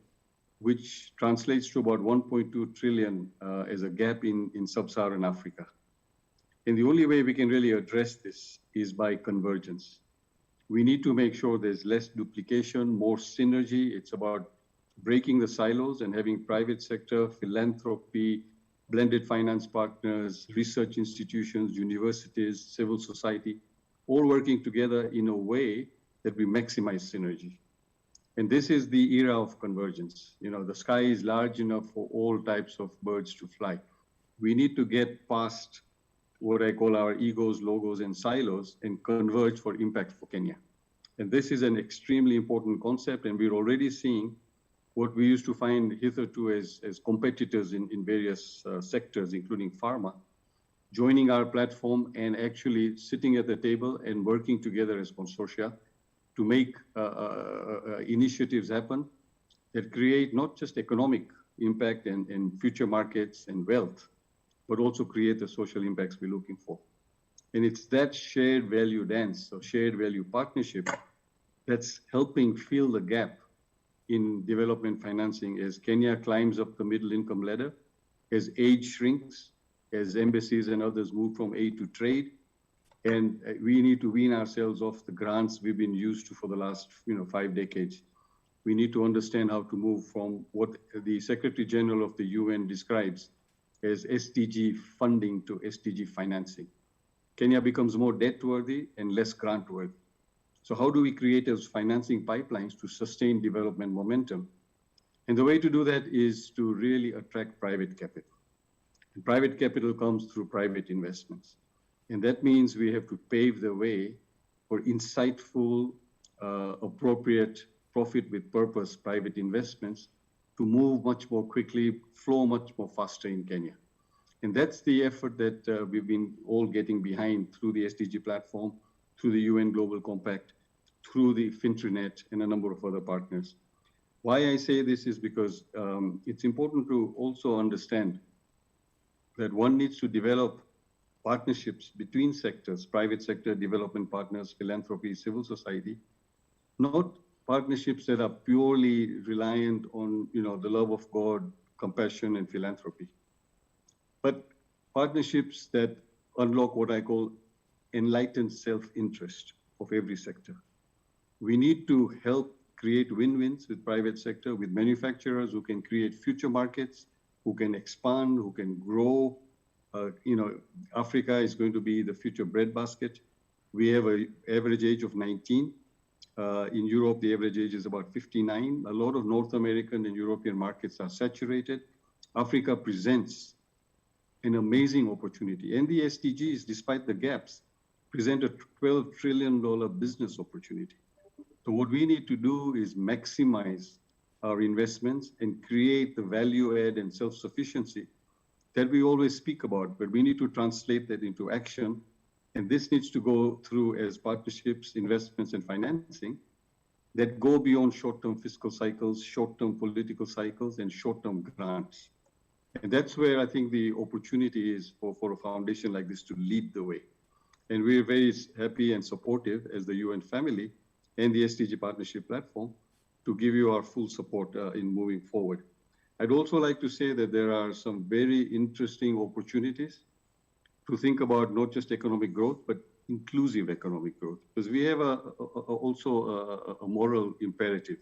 which translates to about 1.2 trillion as a gap in sub-Saharan Africa. And the only way we can really address this is by convergence. We need to make sure there's less duplication, more synergy. It's about breaking the silos and having private sector, philanthropy, blended finance partners, research institutions, universities, civil society, all working together in a way that we maximize synergy. And this is the era of convergence. You know, the sky is large enough for all types of birds to fly. We need to get past what I call our egos, logos, and silos and converge for impact for Kenya. And this is an extremely important concept, and we're already seeing what we used to find hitherto as competitors in various sectors, including pharma, joining our platform and actually sitting at the table and working together as consortia to make initiatives happen that create not just economic impact and future markets and wealth, but also create the social impacts we're looking for. And it's that shared value dance, or shared value partnership, that's helping fill the gap in development financing as Kenya climbs up the middle income ladder, as aid shrinks, as embassies and others move from aid to trade. And we need to wean ourselves off the grants we've been used to for the last 5 decades. We need to understand how to move from what the Secretary General of the UN describes as SDG funding to SDG financing. Kenya becomes more debt-worthy and less grant-worthy. So how do we create those financing pipelines to sustain development momentum? And the way to do that is to really attract private capital. And private capital comes through private investments. And that means we have to pave the way for insightful, appropriate, profit with purpose private investments to move much more quickly, flow much more faster in Kenya. And that's the effort that we've been all getting behind through the SDG platform, through the UN Global Compact, through the Fintrinet, and a number of other partners. Why I say this is because it's important to also understand that one needs to develop partnerships between sectors, private sector, development partners, philanthropy, civil society, not partnerships that are purely reliant on, the love of God, compassion, and philanthropy, but partnerships that unlock what I call enlightened self-interest of every sector. We need to help create win-wins with private sector, with manufacturers who can create future markets, who can expand, who can grow. Africa is going to be the future breadbasket. We have an average age of 19. In Europe, the average age is about 59. A lot of North American and European markets are saturated. Africa presents an amazing opportunity. And the SDGs, despite the gaps, present a $12 trillion business opportunity. So what we need to do is maximize our investments and create the value add and self-sufficiency that we always speak about, but we need to translate that into action. And this needs to go through as partnerships, investments, and financing that go beyond short-term fiscal cycles, short-term political cycles, and short-term grants. And that's where I think the opportunity is for a foundation like this to lead the way. And we're very happy and supportive as the UN family and the SDG Partnership Platform to give you our full support in moving forward. I'd also like to say that there are some very interesting opportunities to think about not just economic growth, but inclusive economic growth, because we have also a moral imperative.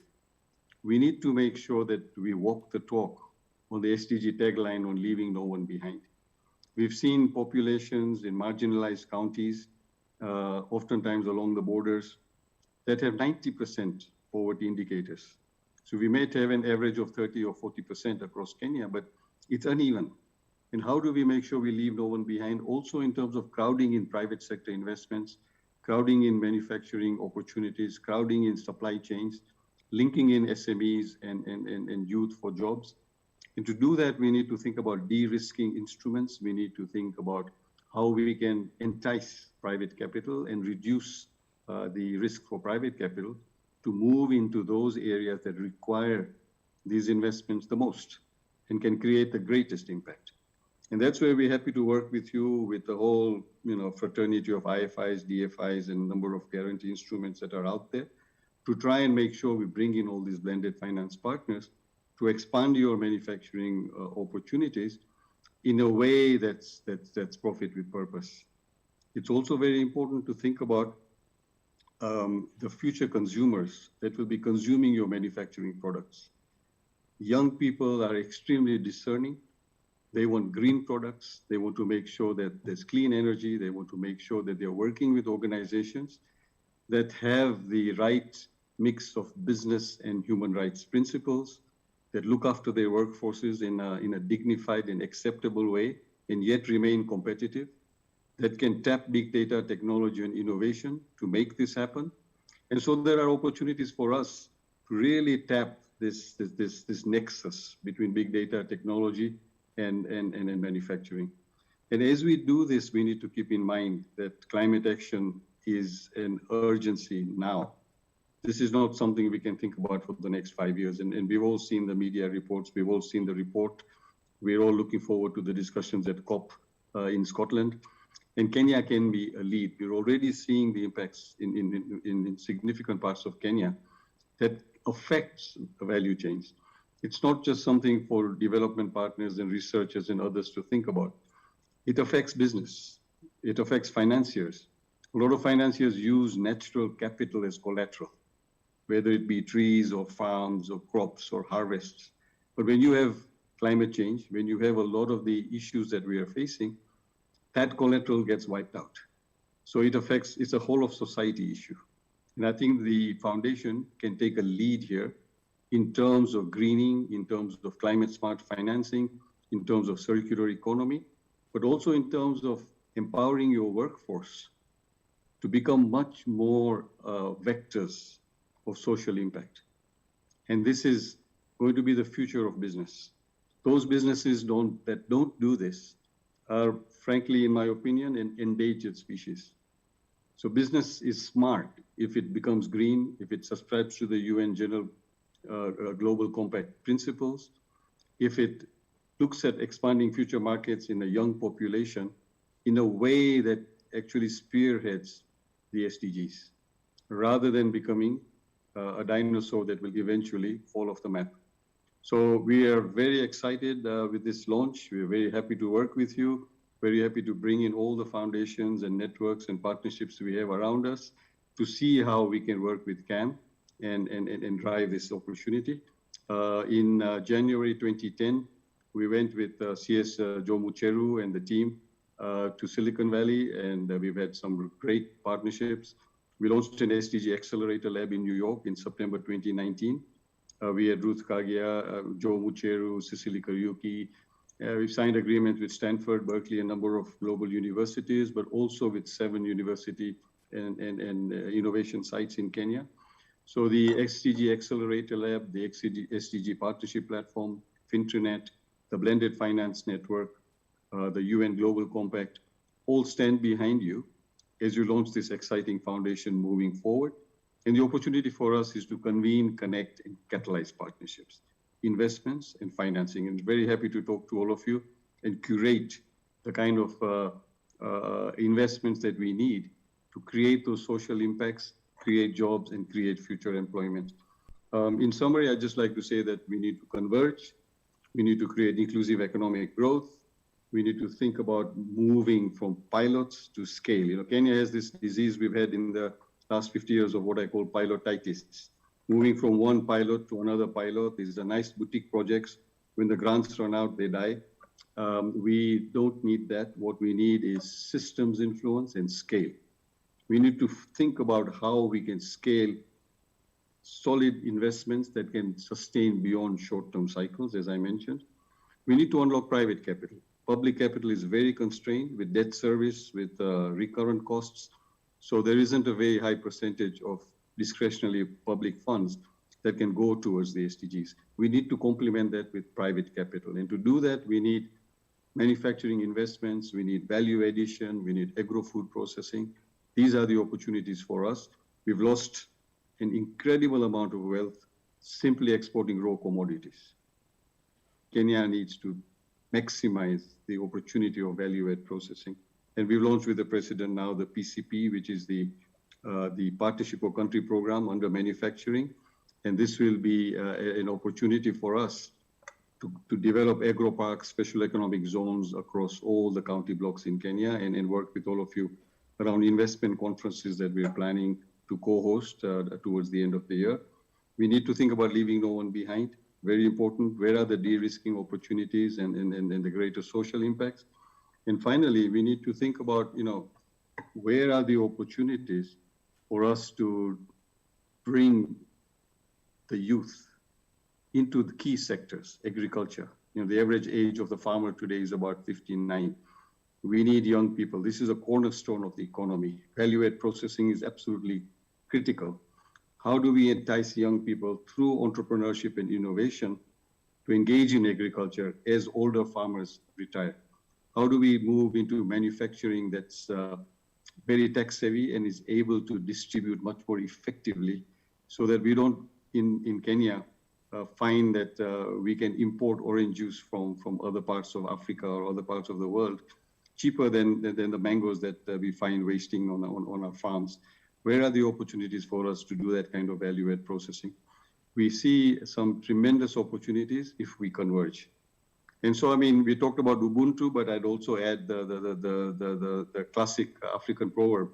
We need to make sure that we walk the talk on the SDG tagline on leaving no one behind. We've seen populations in marginalized counties, oftentimes along the borders, that have 90% poverty indicators. So we may have an average of 30 or 40% across Kenya, but it's uneven. And how do we make sure we leave no one behind? Also in terms of crowding in private sector investments, crowding in manufacturing opportunities, crowding in supply chains, linking in SMEs and youth for jobs. And to do that, we need to think about de-risking instruments. We need to think about how we can entice private capital and reduce the risk for private capital to move into those areas that require these investments the most and can create the greatest impact. And that's where we're happy to work with you, with the whole fraternity of IFIs, DFIs, and number of guarantee instruments that are out there to try and make sure we bring in all these blended finance partners to expand your manufacturing opportunities in a way that's profit with purpose. It's also very important to think about the future consumers that will be consuming your manufacturing products. Young people are extremely discerning. They want green products. They want to make sure that there's clean energy. They want to make sure that they're working with organizations that have the right mix of business and human rights principles, that look after their workforces in a dignified and acceptable way, and yet remain competitive, that can tap big data, technology, and innovation to make this happen. And so there are opportunities for us to really tap this nexus between big data, technology, and manufacturing. And as we do this, we need to keep in mind that climate action is an urgency now. This is not something we can think about for the next 5 years. And we've all seen the media reports. We've all seen the report. We're all looking forward to the discussions at COP in Scotland. And Kenya can be a lead. We're already seeing the impacts in significant parts of Kenya that affects the value chains. It's not just something for development partners and researchers and others to think about. It affects business. It affects financiers. A lot of financiers use natural capital as collateral, whether it be trees or farms or crops or harvests. But when you have climate change, when you have a lot of the issues that we are facing, that collateral gets wiped out. So it's a whole of society issue. And I think the foundation can take a lead here in terms of greening, in terms of climate smart financing, in terms of circular economy, but also in terms of empowering your workforce to become much more vectors of social impact. And this is going to be the future of business. Those businesses that don't do this are, frankly, in my opinion, an endangered species. So business is smart if it becomes green, if it subscribes to the UN General Global Compact principles, if it looks at expanding future markets in a young population, in a way that actually spearheads the SDGs, rather than becoming a dinosaur that will eventually fall off the map. So we are very excited with this launch. We are very happy to work with you, very happy to bring in all the foundations and networks and partnerships we have around us to see how we can work with CAM and drive this opportunity. In January 2010, we went with CS Joe Mucheru and the team to Silicon Valley, and we've had some great partnerships. We launched an SDG Accelerator Lab in New York in September 2019. We had Ruth Kagia, Joe Mucheru, Cecily Kariuki. We've signed agreements with Stanford, Berkeley, a number of global universities, but also with 7 university and innovation sites in Kenya. So the SDG Accelerator Lab, the SDG Partnership Platform, Fintranet, the Blended Finance Network, the UN Global Compact, all stand behind you as you launch this exciting foundation moving forward. And the opportunity for us is to convene, connect, and catalyze partnerships, investments, and financing. And very happy to talk to all of you and curate the kind of investments that we need to create those social impacts, create jobs, and create future employment. In summary, I'd just like to say that we need to converge. We need to create inclusive economic growth. We need to think about moving from pilots to scale. You know, Kenya has this disease we've had in the last 50 years of what I call pilotitis. Moving from one pilot to another pilot. These are nice boutique projects. When the grants run out, they die. We don't need that. What we need is systems influence and scale. We need to think about how we can scale solid investments that can sustain beyond short-term cycles, as I mentioned. We need to unlock private capital. Public capital is very constrained with debt service, with recurrent costs. So there isn't a very high percentage of discretionary public funds that can go towards the SDGs. We need to complement that with private capital. And to do that, we need manufacturing investments, we need value addition, we need agro-food processing. These are the opportunities for us. We've lost an incredible amount of wealth simply exporting raw commodities. Kenya needs to maximize the opportunity of value-add processing. And we've launched with the president now the PCP, which is the Partnership of Country Program under manufacturing. And this will be an opportunity for us to develop agro parks, special economic zones across all the county blocks in Kenya and work with all of you around investment conferences that we're planning to co-host towards the end of the year. We need to think about leaving no one behind. Very important. Where are the de-risking opportunities and the greater social impacts? And finally, we need to think about, you know, where are the opportunities for us to bring the youth into the key sectors, agriculture. You know, the average age of the farmer today is about 59. We need young people. This is a cornerstone of the economy. Value-add processing is absolutely critical. How do we entice young people through entrepreneurship and innovation to engage in agriculture as older farmers retire? How do we move into manufacturing that's very tech savvy and is able to distribute much more effectively so that we don't, in Kenya, find that we can import orange juice from other parts of Africa or other parts of the world cheaper than the mangoes that we find wasting on our farms. Where are the opportunities for us to do that kind of value-add processing? We see some tremendous opportunities if we converge. And so, I mean, we talked about Ubuntu, but I'd also add the classic African proverb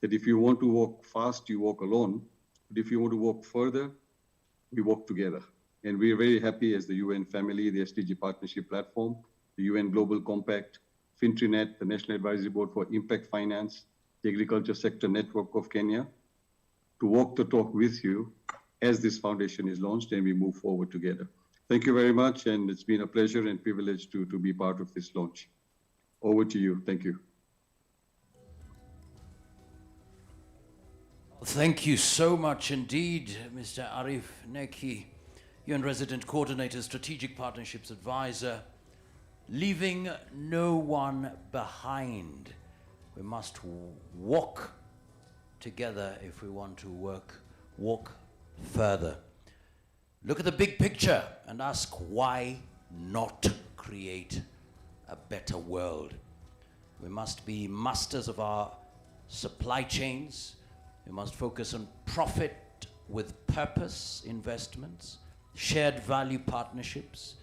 that if you want to walk fast, you walk alone. But if you want to walk further, we walk together. And we're very happy as the UN family, the SDG Partnership Platform, the UN Global Compact, Fintranet, the National Advisory Board for Impact Finance, the Agriculture Sector Network of Kenya, to walk the talk with you as this foundation is launched and we move forward together. Thank you very much, and it's been a pleasure and privilege to be part of this launch. Over to you. Thank you. Thank you so much indeed, Mr. Arif Neki, UN Resident Coordinator, Strategic Partnerships Advisor. Leaving no one behind. We must walk together if we want to walk further. Look at the big picture and ask why not create a better world. We must be masters of our supply chains. We must focus on profit with purpose investments, shared value partnerships,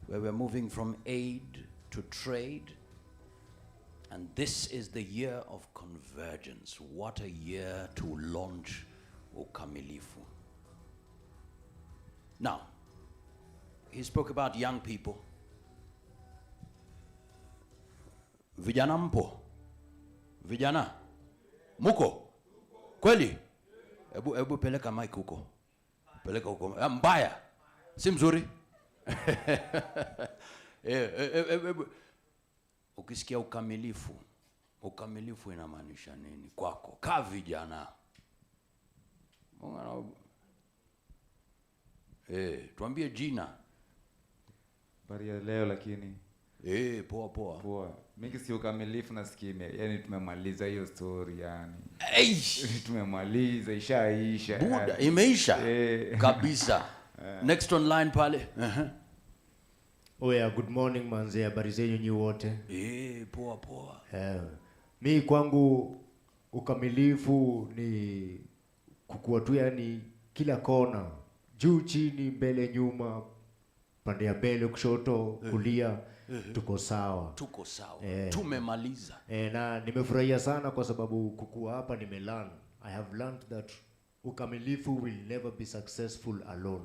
where we're moving from aid to trade. And this is the year of convergence. What a year to launch uKAMilifu. Now, he spoke about young people. Vijana mpo? Vijana? Muko? Kweli? Ebu peleka mic huko. Peleka huko. Mbaya. Si mzuri? Ukisikia ukamilifu, ukamilifu inamaanisha nini kwako? Ka vijana. Tuambie jina. Bari ya leo lakini. Poa. Poa. Mingi si ukamilifu nasikia, yani tumemaliza hiyo story yani. Tumemaliza, ishaisha. Buda, imeisha? Kabisa. Next online pale. Oya, good morning manze, habari zenyu nyi wote? Poa. Mi kwangu ukamilifu ni kukua tu, yani kila kona, juu chini, mbele nyuma, pande ya mbele, kushoto, kulia, tuko sawa. Tuko sawa. Tumemaliza. Na nimefurahia sana kwa sababu kukua hapa nimelearn. I have learned that ukamilifu will never be successful alone.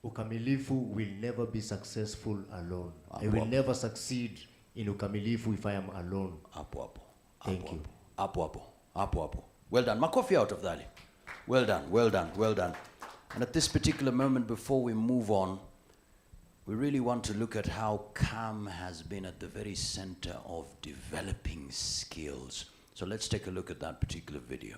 uKAMilifu will never be successful alone. I will never succeed in uKAMilifu if I am alone. Hapo. Thank you. Hapo. Well done. Makofi out of that. Well done. And at this particular moment, before we move on, we really want to look at how CAM has been at the very center of developing skills. So let's take a look at that particular video.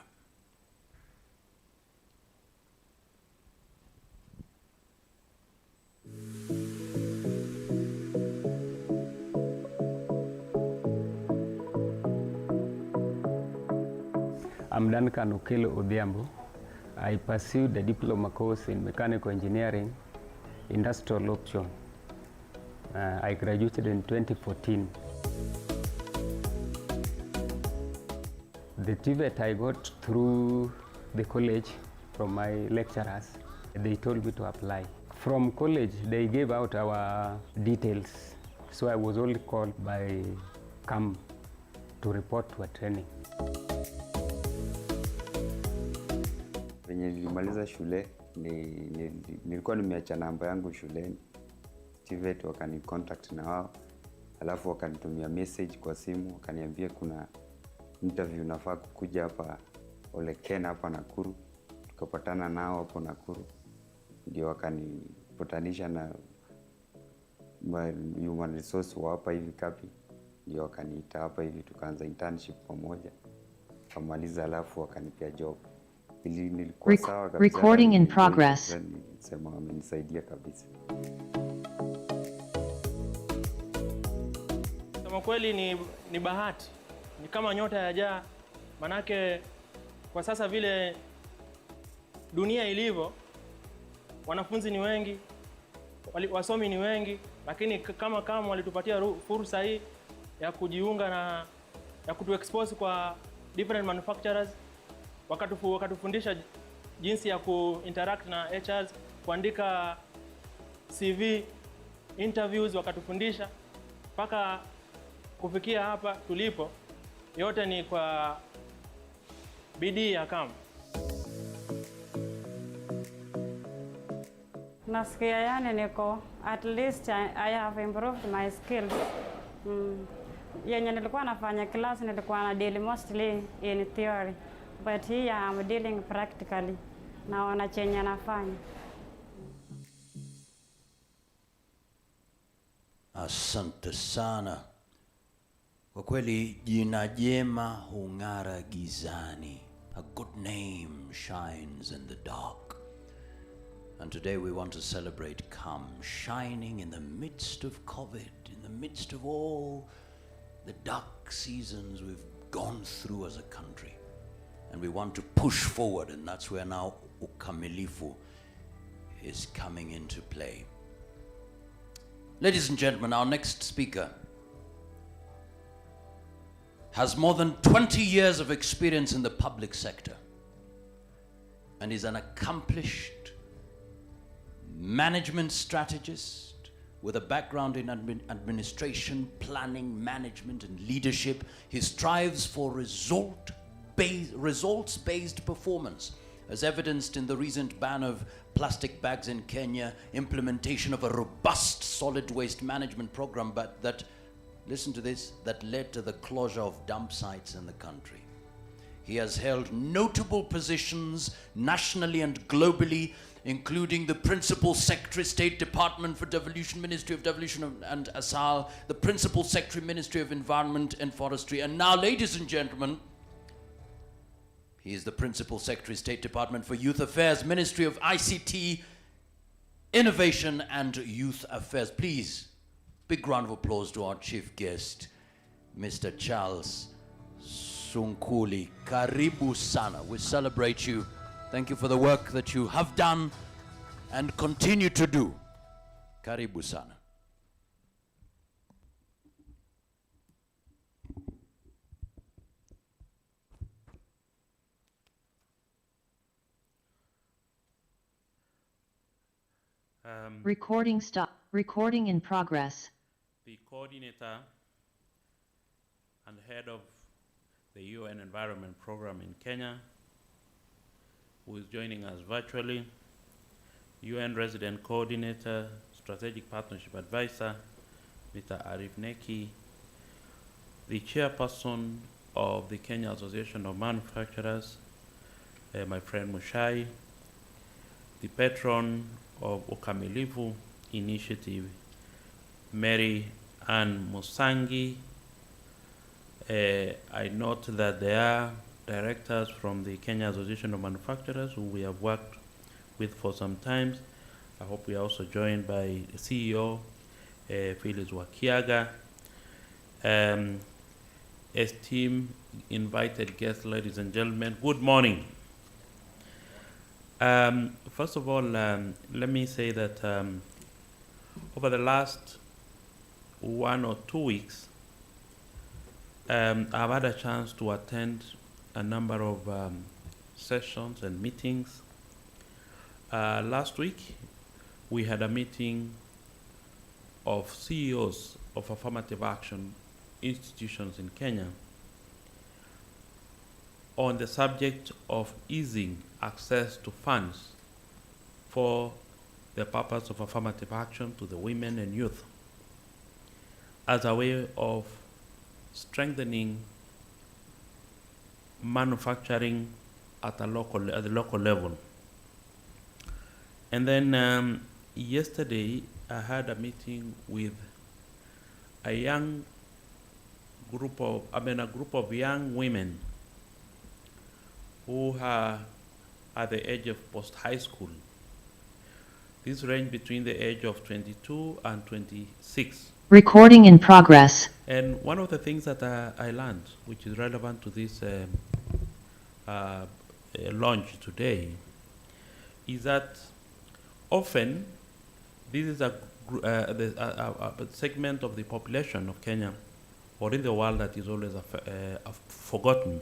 I'm Duncan Okelo Odhiambo. I pursued a diploma course in mechanical engineering, industrial option. I graduated in 2014. The TVET I got through the college from my lecturers. They told me to apply. From college, they gave out our details. So I was only called by CAM to report to a training. Venye nilimaliza shule, nilikuwa nimeacha namba yangu shuleni. TVET wakani contact na wao. Alafu wakanitumia message kwa simu, wakaniambia kuna interview nafaa kukuja hapa Oleken hapa Nakuru. Tukapatana nao hapo Nakuru. Ndio wakanipatanisha na human resource wa hapa hivi Kapi. Ndio wakaniita hapa hivi tukaanza internship pamoja. Kamaliza alafu wakanipea job. Nilikuwa sawa kabisa. Recording in progress. Sema wamenisaidia kabisa. Kama kweli ni bahati. Ni kama nyota ya jaa. Manake kwa sasa vile dunia ilivyo, wanafunzi ni wengi, wasomi ni wengi, lakini kama walitupatia fursa hii ya kujiunga na ya kutu-expose kwa different manufacturers, wakatufundisha jinsi ya ku-interact na HRs, kuandika CV, interviews wakatufundisha, mpaka kufikia hapa tulipo. Yote ni kwa bidii ya CAM. Nasikia yani niko at least I have improved my skills. Yenye nilikuwa nafanya class nilikuwa na deal mostly in theory, but here I'm dealing practically na wanachenye nafanya. Asante sana. Kwa kweli jina jema hung'ara gizani. A good name shines in the dark. And today we want to celebrate CAM shining in the midst of COVID, in the midst of all the dark seasons we've gone through as a country. And we want to push forward, and that's where now uKAMilifu is coming into play. Ladies and gentlemen, our next speaker has more than 20 years of experience in the public sector and is an accomplished management strategist with a background in administration, planning, management, and leadership. He strives for results-based performance, as evidenced in the recent ban of plastic bags in Kenya, implementation of a robust solid waste management program, but that, listen to this, that led to the closure of dump sites in the country. He has held notable positions nationally and globally, including the Principal Secretary, State Department for Devolution, Ministry of Devolution and Asal, the Principal Secretary, Ministry of Environment and Forestry, and now, ladies and gentlemen, he is the Principal Secretary, State Department for Youth Affairs, Ministry of ICT, Innovation and Youth Affairs. Please, big round of applause to our chief guest, Mr. Charles Sunkuli. Karibu sana. We celebrate you. Thank you for the work that you have done and continue to do. Karibu sana. Recording stop. Recording in progress. The coordinator and head of the UN Environment Program in Kenya, who is joining us virtually, UN Resident Coordinator, Strategic Partnership Advisor, Mr. Arif Neki, the chairperson of the Kenya Association of Manufacturers, my friend Mushai, the patron of uKAMilifu initiative, Mary Ann Musangi. I note that there are directors from the Kenya Association of Manufacturers who we have worked with for some time. I hope we are also joined by the CEO, Phyllis Wakiaga. Esteemed invited guests, ladies and gentlemen, good morning. First of all, let me say that over the last 1 or 2 weeks, I've had a chance to attend a number of sessions and meetings. Last week, we had a meeting of CEOs of affirmative action institutions in Kenya on the subject of easing access to funds for the purpose of affirmative action to the women and youth as a way of strengthening manufacturing at the local level. And then yesterday I had a meeting with a group of young women who are at the age of post-high school. These range between the age of 22 and 26. Recording in progress. And one of the things that I learned, which is relevant to this launch today, is that often this is a segment of the population of Kenya or in the world that is always forgotten,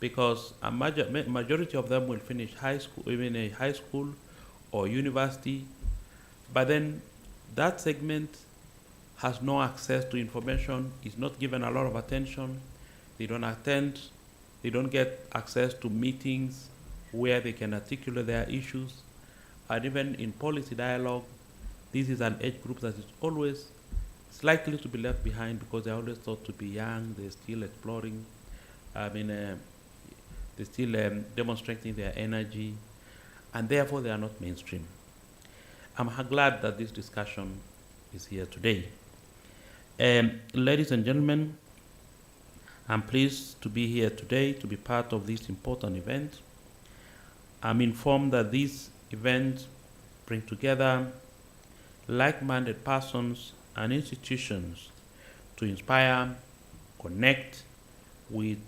because a majority of them will finish high school, even a high school or university, but then that segment has no access to information, is not given a lot of attention, they don't attend, they don't get access to meetings where they can articulate their issues, and even in policy dialogue, this is an age group that is always likely to be left behind because they're always thought to be young, they're still exploring, they're still demonstrating their energy, and therefore they are not mainstream. I'm glad that this discussion is here today. Ladies and gentlemen, I'm pleased to be here today to be part of this important event. I'm informed that this event brings together like-minded persons and institutions to inspire, connect with,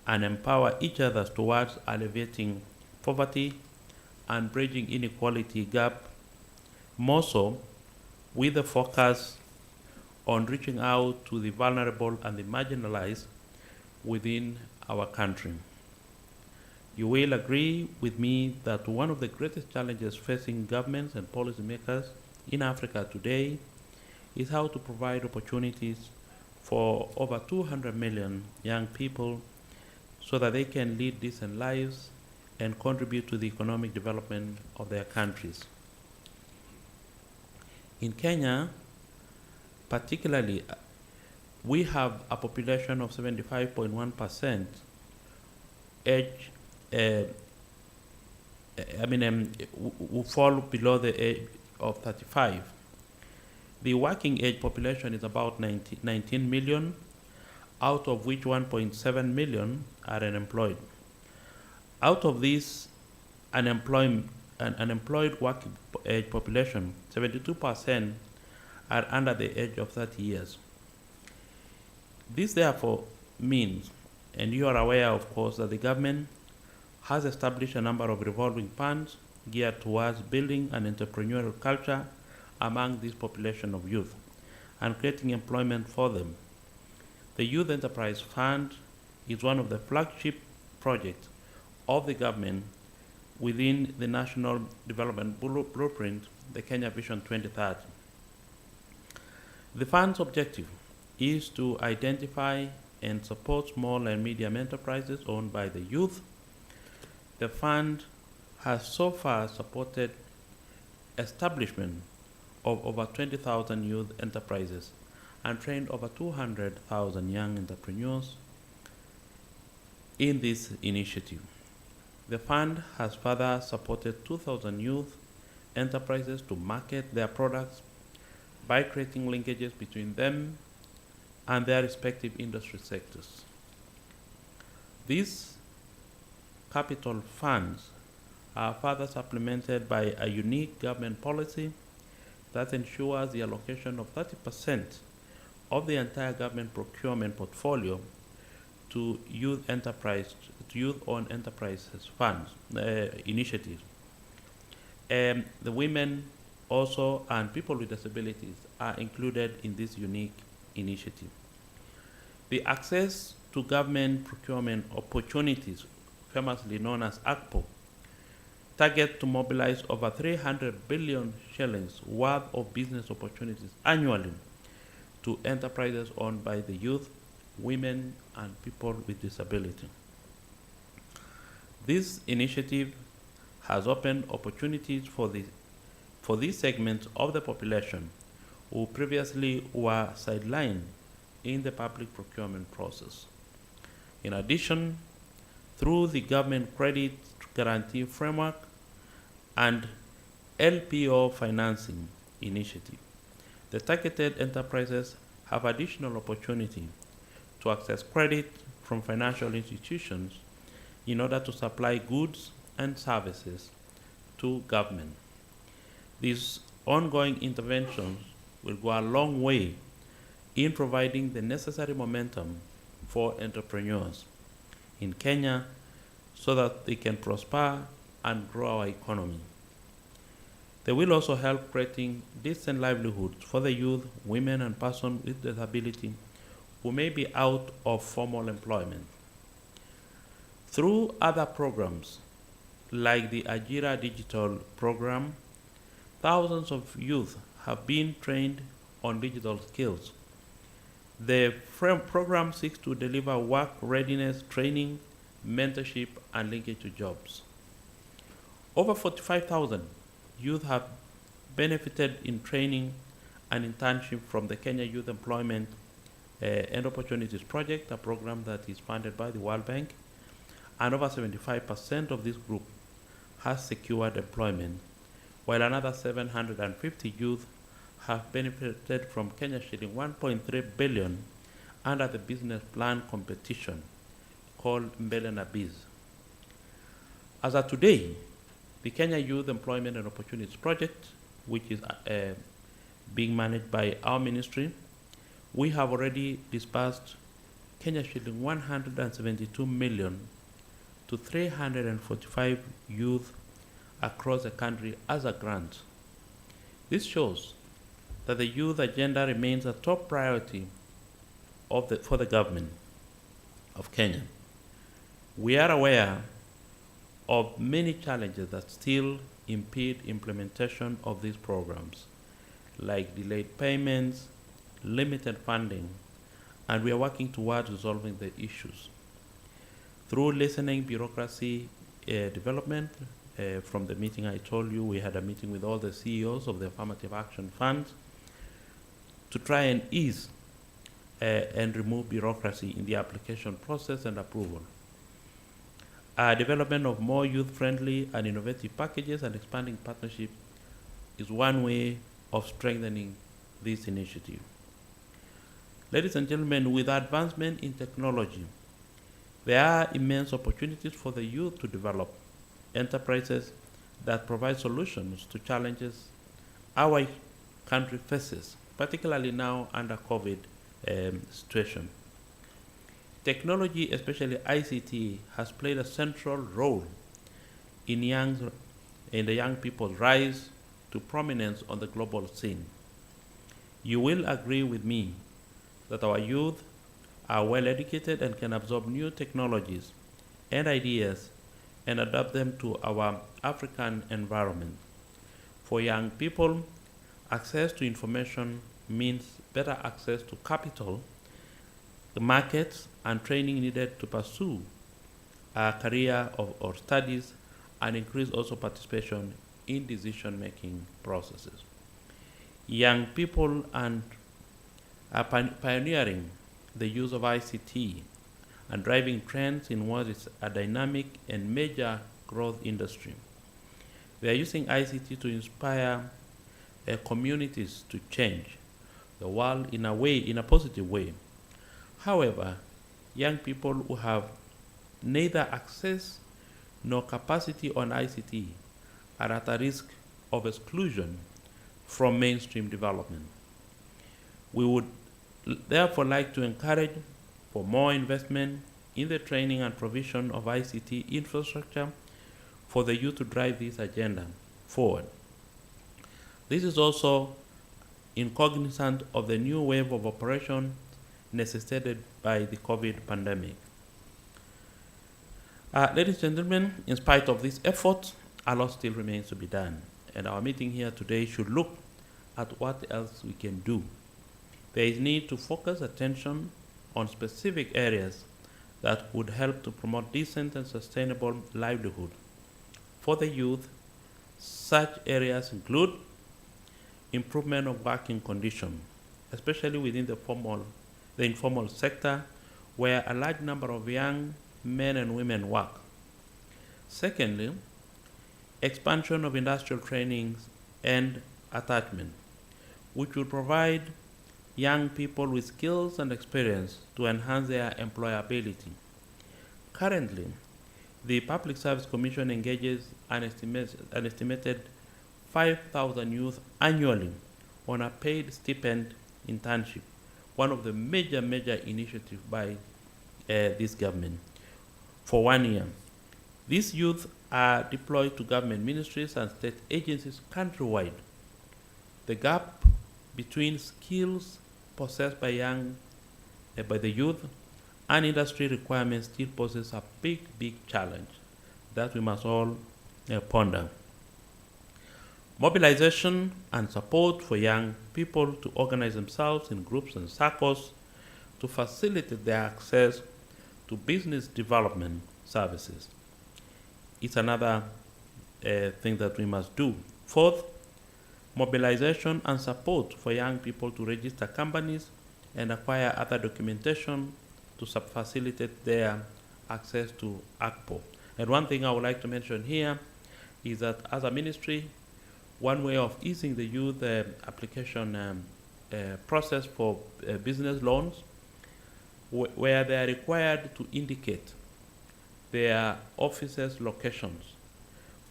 and empower each other towards alleviating poverty and bridging inequality gap, more so with the focus on reaching out to the vulnerable and the marginalized within our country. You will agree with me that one of the greatest challenges facing governments and policymakers in Africa today is how to provide opportunities for over 200 million young people so that they can lead decent lives and contribute to the economic development of their countries. In Kenya, particularly, we have a population of 75.1% age, who fall below the age of 35. The working age population is about 19 million, out of which 1.7 million are unemployed. Out of this unemployed working age population, 72% are under the age of 30 years. This therefore means, and you are aware of course, that the government has established a number of revolving funds geared towards building an entrepreneurial culture among this population of youth and creating employment for them. The Youth Enterprise Fund is one of the flagship projects of the government within the National Development Blueprint, the Kenya Vision 2030. The fund's objective is to identify and support small and medium enterprises owned by the youth. The fund has so far supported establishment of over 20,000 youth enterprises and trained over 200,000 young entrepreneurs in this initiative. The fund has further supported 2,000 youth enterprises to market their products by creating linkages between them and their respective industry sectors. These capital funds are further supplemented by a unique government policy that ensures the allocation of 30% of the entire government procurement portfolio to youth-owned enterprises funds initiatives. The women also and people with disabilities are included in this unique initiative. The access to government procurement opportunities, famously known as ACPO, target to mobilize over 300 billion shillings worth of business opportunities annually to enterprises owned by the youth, women, and people with disability. This initiative has opened opportunities for these segments of the population who previously were sidelined in the public procurement process. In addition, through the government credit guarantee framework and LPO financing initiative, the targeted enterprises have additional opportunity to access credit from financial institutions in order to supply goods and services to government. These ongoing interventions will go a long way in providing the necessary momentum for entrepreneurs in Kenya so that they can prosper and grow our economy. They will also help creating decent livelihoods for the youth, women, and persons with disability who may be out of formal employment. Through other programs like the Ajira Digital program, thousands of youth have been trained on digital skills. The program seeks to deliver work readiness training, mentorship, and linkage to jobs. Over 45,000 youth have benefited in training and internship from the Kenya Youth Employment and Opportunities Project, a program that is funded by the World Bank, and over 75% of this group has secured employment, while another 750 youth have benefited from Kenya shilling 1.3 billion under the business plan competition called Mbele na Biz. As of today, the Kenya Youth Employment and Opportunities Project, which is being managed by our ministry, we have already disbursed Kenya shilling 172 million to 345 youth across the country as a grant. This shows that the youth agenda remains a top priority for the government. of Kenya. We are aware of many challenges that still impede implementation of these programs, like delayed payments, limited funding, and we are working towards resolving the issues. Through listening bureaucracy development, from the meeting I told you, we had a meeting with all the CEOs of the affirmative action funds to try and ease and remove bureaucracy in the application process and approval. Development of more youth-friendly and innovative packages and expanding partnership is one way of strengthening this initiative. Ladies and gentlemen, with advancement in technology, there are immense opportunities for the youth to develop enterprises that provide solutions to challenges our country faces, particularly now under COVID situation. Technology, especially ICT, has played a central role in the young people's rise to prominence on the global scene. You will agree with me that our youth are well educated and can absorb new technologies and ideas and adapt them to our African environment. For young people, access to information means better access to capital, the markets, and training needed to pursue a career or studies, and increase also participation in decision-making processes. Young people are pioneering the use of ICT and driving trends in what is a dynamic and major growth industry. They are using ICT to inspire communities to change the world in a positive way. However, young people who have neither access nor capacity on ICT are at a risk of exclusion from mainstream development. We would therefore like to encourage for more investment in the training and provision of ICT infrastructure for the youth to drive this agenda forward. This is also cognizant of the new wave of operation necessitated by the COVID pandemic. Ladies and gentlemen, in spite of this effort, a lot still remains to be done, and our meeting here today should look at what else we can do. There is need to focus attention on specific areas that would help to promote decent and sustainable livelihood for the youth. Such areas include improvement of working conditions, especially within the informal sector, where a large number of young men and women work. Secondly, expansion of industrial trainings and attachment, which will provide young people with skills and experience to enhance their employability. Currently, the Public Service Commission engages an estimated 5,000 youth annually on a paid stipend internship, one of the major initiatives by this government, for 1 year. These youth are deployed to government ministries and state agencies countrywide. The gap between skills possessed by the youth and industry requirements still poses a big challenge that we must all ponder. Mobilization and support for young people to organize themselves in groups and circles to facilitate their access to business development services. It's another thing that we must do. Fourth, mobilization and support for young people to register companies and acquire other documentation to facilitate their access to ACPO. And one thing I would like to mention here is that as a ministry, one way of easing the youth application process for business loans, where they are required to indicate their offices' locations.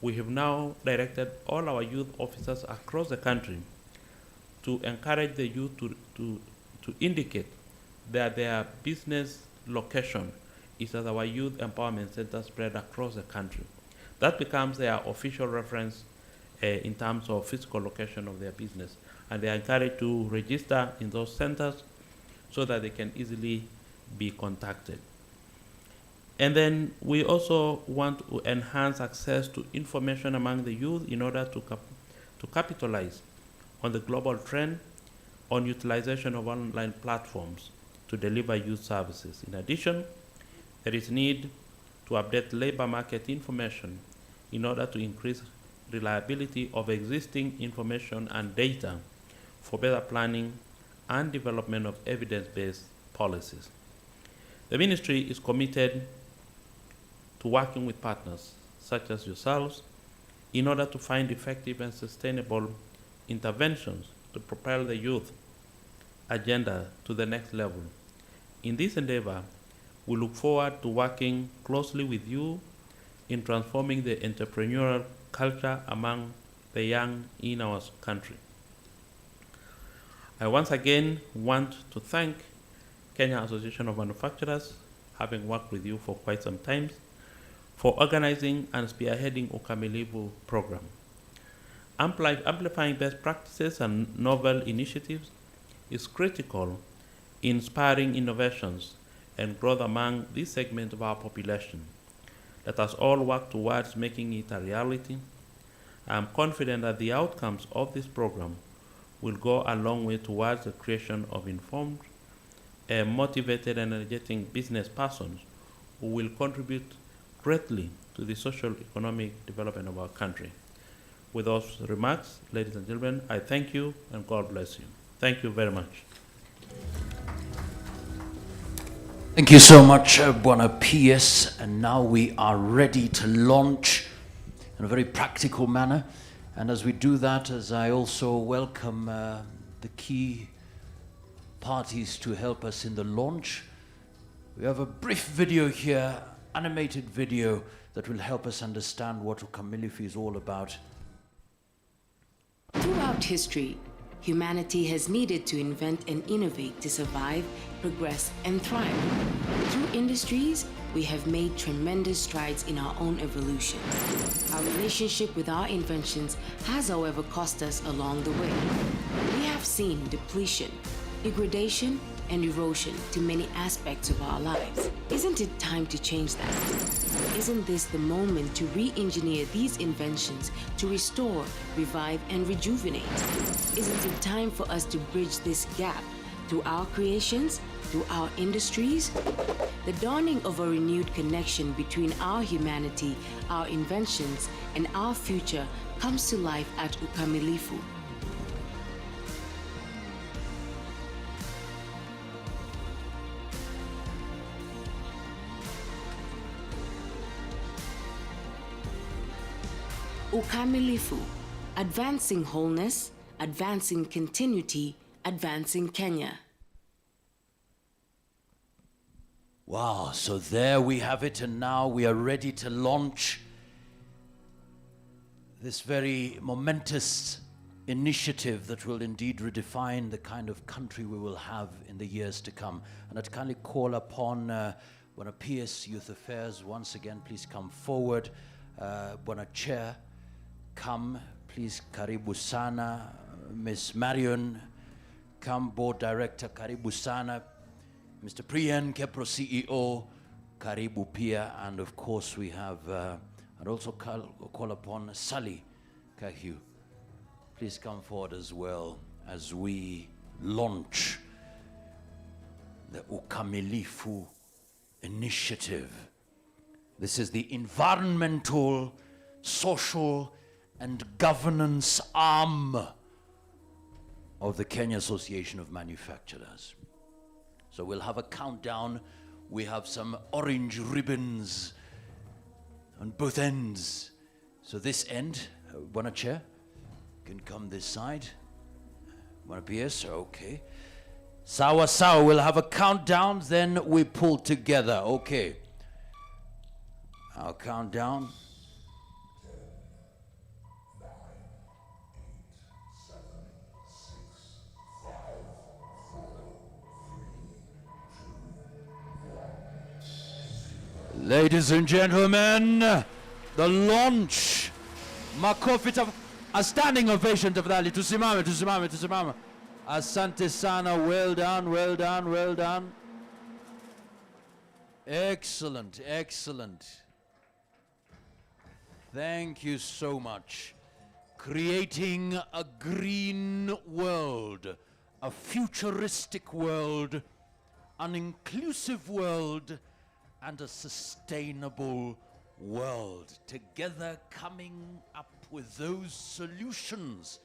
We have now directed all our youth officers across the country to encourage the youth to indicate that their business location is at our youth empowerment centers spread across the country. That becomes their official reference in terms of physical location of their business. And they are encouraged to register in those centers so that they can easily be contacted. And then we also want to enhance access to information among the youth in order to capitalize on the global trend on utilization of online platforms to deliver youth services. In addition, there is need to update labor market information in order to increase reliability of existing information and data for better planning and development of evidence-based policies. The ministry is committed to working with partners such as yourselves in order to find effective and sustainable interventions to propel the youth agenda to the next level. In this endeavor, we look forward to working closely with you in transforming the entrepreneurial culture among the young in our country. I once again want to thank Kenya Association of Manufacturers, having worked with you for quite some time, for organizing and spearheading uKAMilifu program. Amplifying best practices and novel initiatives is critical in inspiring innovations and growth among this segment of our population. Let us all work towards making it a reality. I am confident that the outcomes of this program will go a long way towards the creation of informed, motivated and energetic business persons who will contribute greatly to the social economic development of our country. With those remarks, ladies and gentlemen, I thank you and God bless you. Thank you very much. Thank you so much, Bwana PS. And now we are ready to launch in a very practical manner. And as we do that, as I also welcome the key parties to help us in the launch, we have a brief video here, animated video, that will help us understand what uKAMilifu is all about. Throughout history, humanity has needed to invent and innovate to survive, progress, and thrive. Through industries, we have made tremendous strides in our own evolution. Our relationship with our inventions has, however, cost us along the way. We have seen depletion, degradation, and erosion to many aspects of our lives. Isn't it time to change that? Isn't this the moment to re-engineer these inventions to restore, revive, and rejuvenate? Isn't it time for us to bridge this gap through our creations, through our industries? The dawning of a renewed connection between our humanity, our inventions, and our future comes to life at uKAMilifu. uKAMilifu, advancing wholeness, advancing continuity, advancing Kenya. Wow, so there we have it, and now we are ready to launch this very momentous initiative that will indeed redefine the kind of country we will have in the years to come. And I'd kindly call upon Bwana PS Youth Affairs once again, please come forward. Bwana Chair, come, please, karibu sana. Ms. Marion, come, Board Director, karibu sana. Mr. Priyan Kepro, CEO, karibu pia. And of course we have, I'd also call upon Sally Kahyu. Please come forward as well as we launch the uKAMilifu initiative. This is the environmental, social, and governance arm of the Kenya Association of Manufacturers. So we'll have a countdown. We have some orange ribbons on both ends. So this end, Bwana Chair, can come this side. Bwana PS, okay. Sawa sawa, we'll have a countdown, then we pull together, okay. I'll count down. 10, 9, 8, 7, 6, 5, 4, 3, 2, 1. Ladies and gentlemen, the launch. Makofi, a standing ovation tafadhali. Tusimame, tusimame, tusimame. Asante sana, well done, well done, well done. Excellent, excellent. Thank you so much. Creating a green world, a futuristic world, an inclusive world, and a sustainable world. Together coming up with those solutions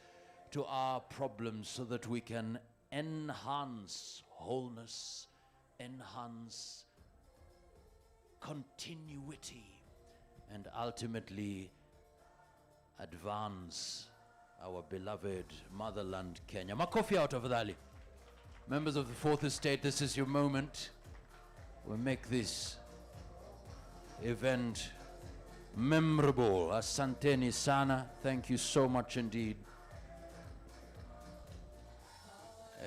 to our problems so that we can enhance wholeness, enhance continuity, and ultimately advance our beloved motherland, Kenya. Makofi out of Valley. Members of the Fourth Estate, this is your moment. We make this event memorable. Asanteni sana. Thank you so much indeed.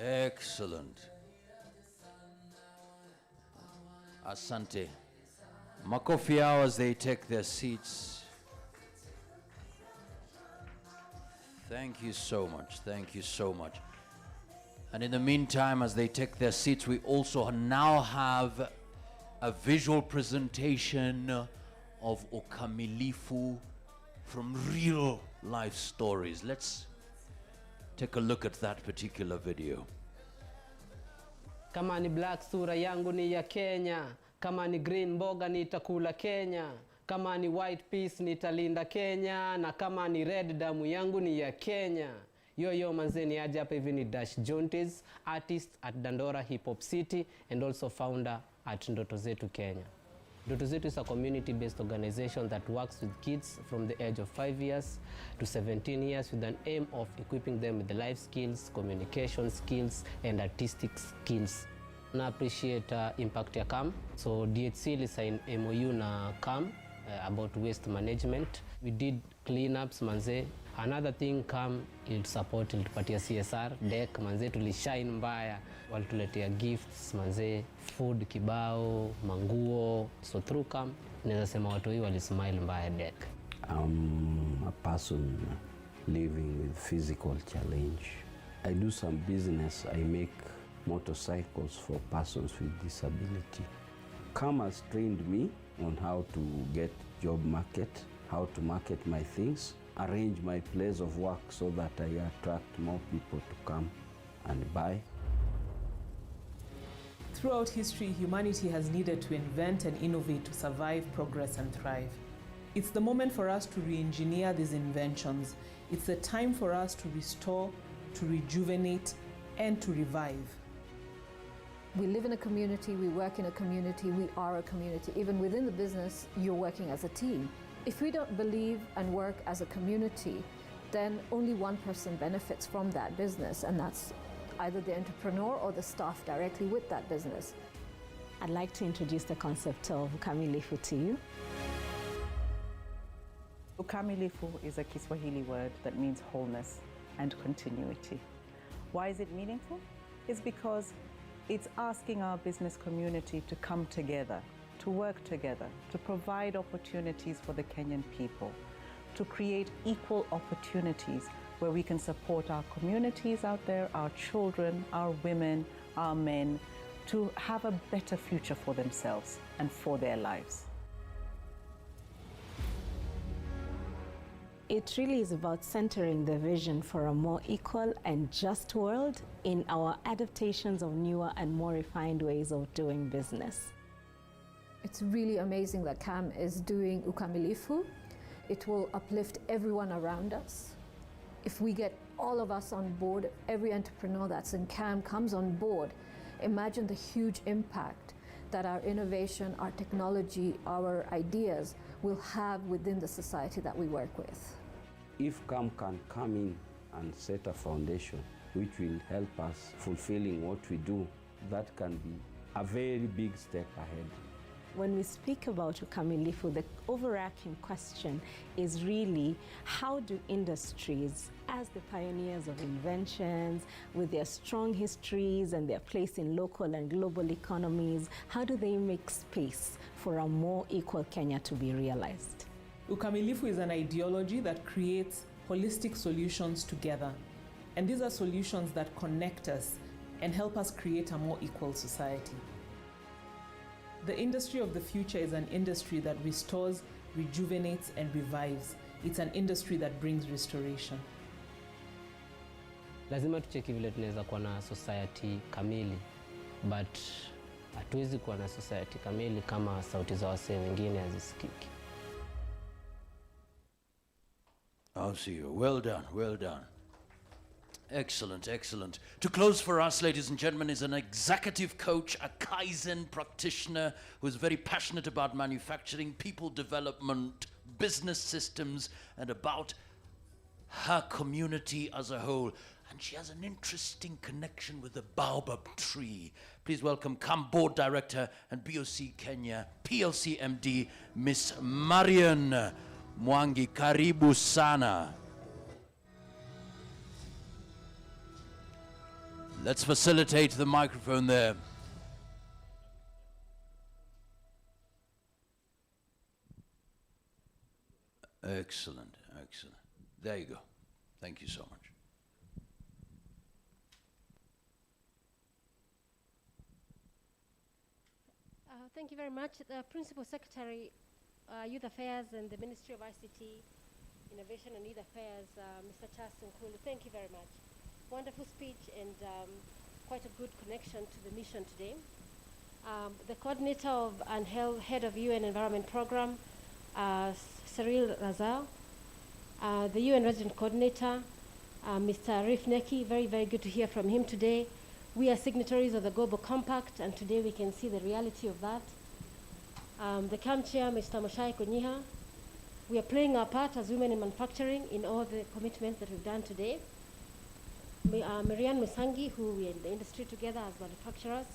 Excellent. Asante. Makofi out as they take their seats. Thank you so much. Thank you so much. And in the meantime, as they take their seats, we also now have a visual presentation of uKAMilifu from real life stories. Let's take a look at that particular video. Kama ni black, sura yangu ni ya Kenya. Kama ni green, mboga nitakula Kenya. Kama ni white peace, nitalinda Kenya. Na kama ni red, damu yangu ni ya Kenya. Yo manzeni aje hapa hivi ni Dash Jontes, artist at Dandora Hip Hop City and also founder at Ndoto Zetu Kenya. Ndoto Zetu is a community-based organization that works with kids from the age of 5 years to 17 years with an aim of equipping them with the life skills, communication skills, and artistic skills. Na appreciate impact ya CAM. So DHC li sign MOU na CAM about waste management. We did cleanups manze. Another thing CAM il support ilitupatia CSR deck manze, tulishine mbaya, walituletea gifts manze, food kibao, manguo. So through CAM naweza sema watu hii walismile mbaya deck. I'm a person living with physical challenge. I do some business. I make motorcycles for persons with disability. CAM has trained me on how to get job market, how to market my things, arrange my place of work so that I attract more people to come and buy. Throughout history, humanity has needed to invent and innovate to survive, progress, and thrive. It's the moment for us to re-engineer these inventions. It's the time for us to restore, to rejuvenate, and to revive. We live in a community, we work in a community, we are a community. Even within the business, you're working as a team. If we don't believe and work as a community, then only one person benefits from that business, and that's either the entrepreneur or the staff directly with that business. I'd like to introduce the concept of uKAMilifu to you. uKAMilifu is a Kiswahili word that means wholeness and continuity. Why is it meaningful? It's because it's asking our business community to come together, to work together, to provide opportunities for the Kenyan people, to create equal opportunities where we can support our communities out there, our children, our women, our men, to have a better future for themselves and for their lives. It really is about centering the vision for a more equal and just world in our adaptations of newer and more refined ways of doing business. It's really amazing that CAM is doing uKAMilifu. It will uplift everyone around us. If we get all of us on board, every entrepreneur that's in CAM comes on board, imagine the huge impact that our innovation, our technology, our ideas will have within the society that we work with. If CAM can come in and set a foundation which will help us fulfilling what we do, that can be a very big step ahead. When we speak about uKAMilifu, the overarching question is really how do industries, as the pioneers of inventions, with their strong histories and their place in local and global economies, how do they make space for a more equal Kenya to be realized? uKAMilifu is an ideology that creates holistic solutions together. And these are solutions that connect us and help us create a more equal society. The industry of the future is an industry that restores, rejuvenates, and revives. It's an industry that brings restoration. Lazima tucheki vile tunaweza kuwa na society kamili, but hatuwezi kuwa na society kamili kama sauti za wasee wengine hazisikiki. I'll see you. Well done, well done. Excellent, excellent. To close for us, ladies and gentlemen, is an executive coach, a Kaizen practitioner who is very passionate about manufacturing, people development, business systems, and about her community as a whole. And she has an interesting connection with the baobab tree. Please welcome CAM Board Director and BOC Kenya PLC MD, Miss Marian Mwangi. Karibu sana. Let's facilitate the microphone there. Excellent, excellent. There you go. Thank you so much. Thank you very much. The Principal Secretary, Youth Affairs and the Ministry of ICT, Innovation and Youth Affairs, Mr. Charles Nkulu, thank you very much. Wonderful speech and quite a good connection to the mission today. The coordinator of and head of UN Environment Program, Cyril Razal, the UN Resident Coordinator, Mr. Arif Neki, very, very good to hear from him today. We are signatories of the Global Compact, and today we can see the reality of that. The CAM Chair, Mr. Moshai Konyiha, we are playing our part as women in manufacturing in all the commitments that we've done today. Marianne Musangi, who we are in the industry together as manufacturers,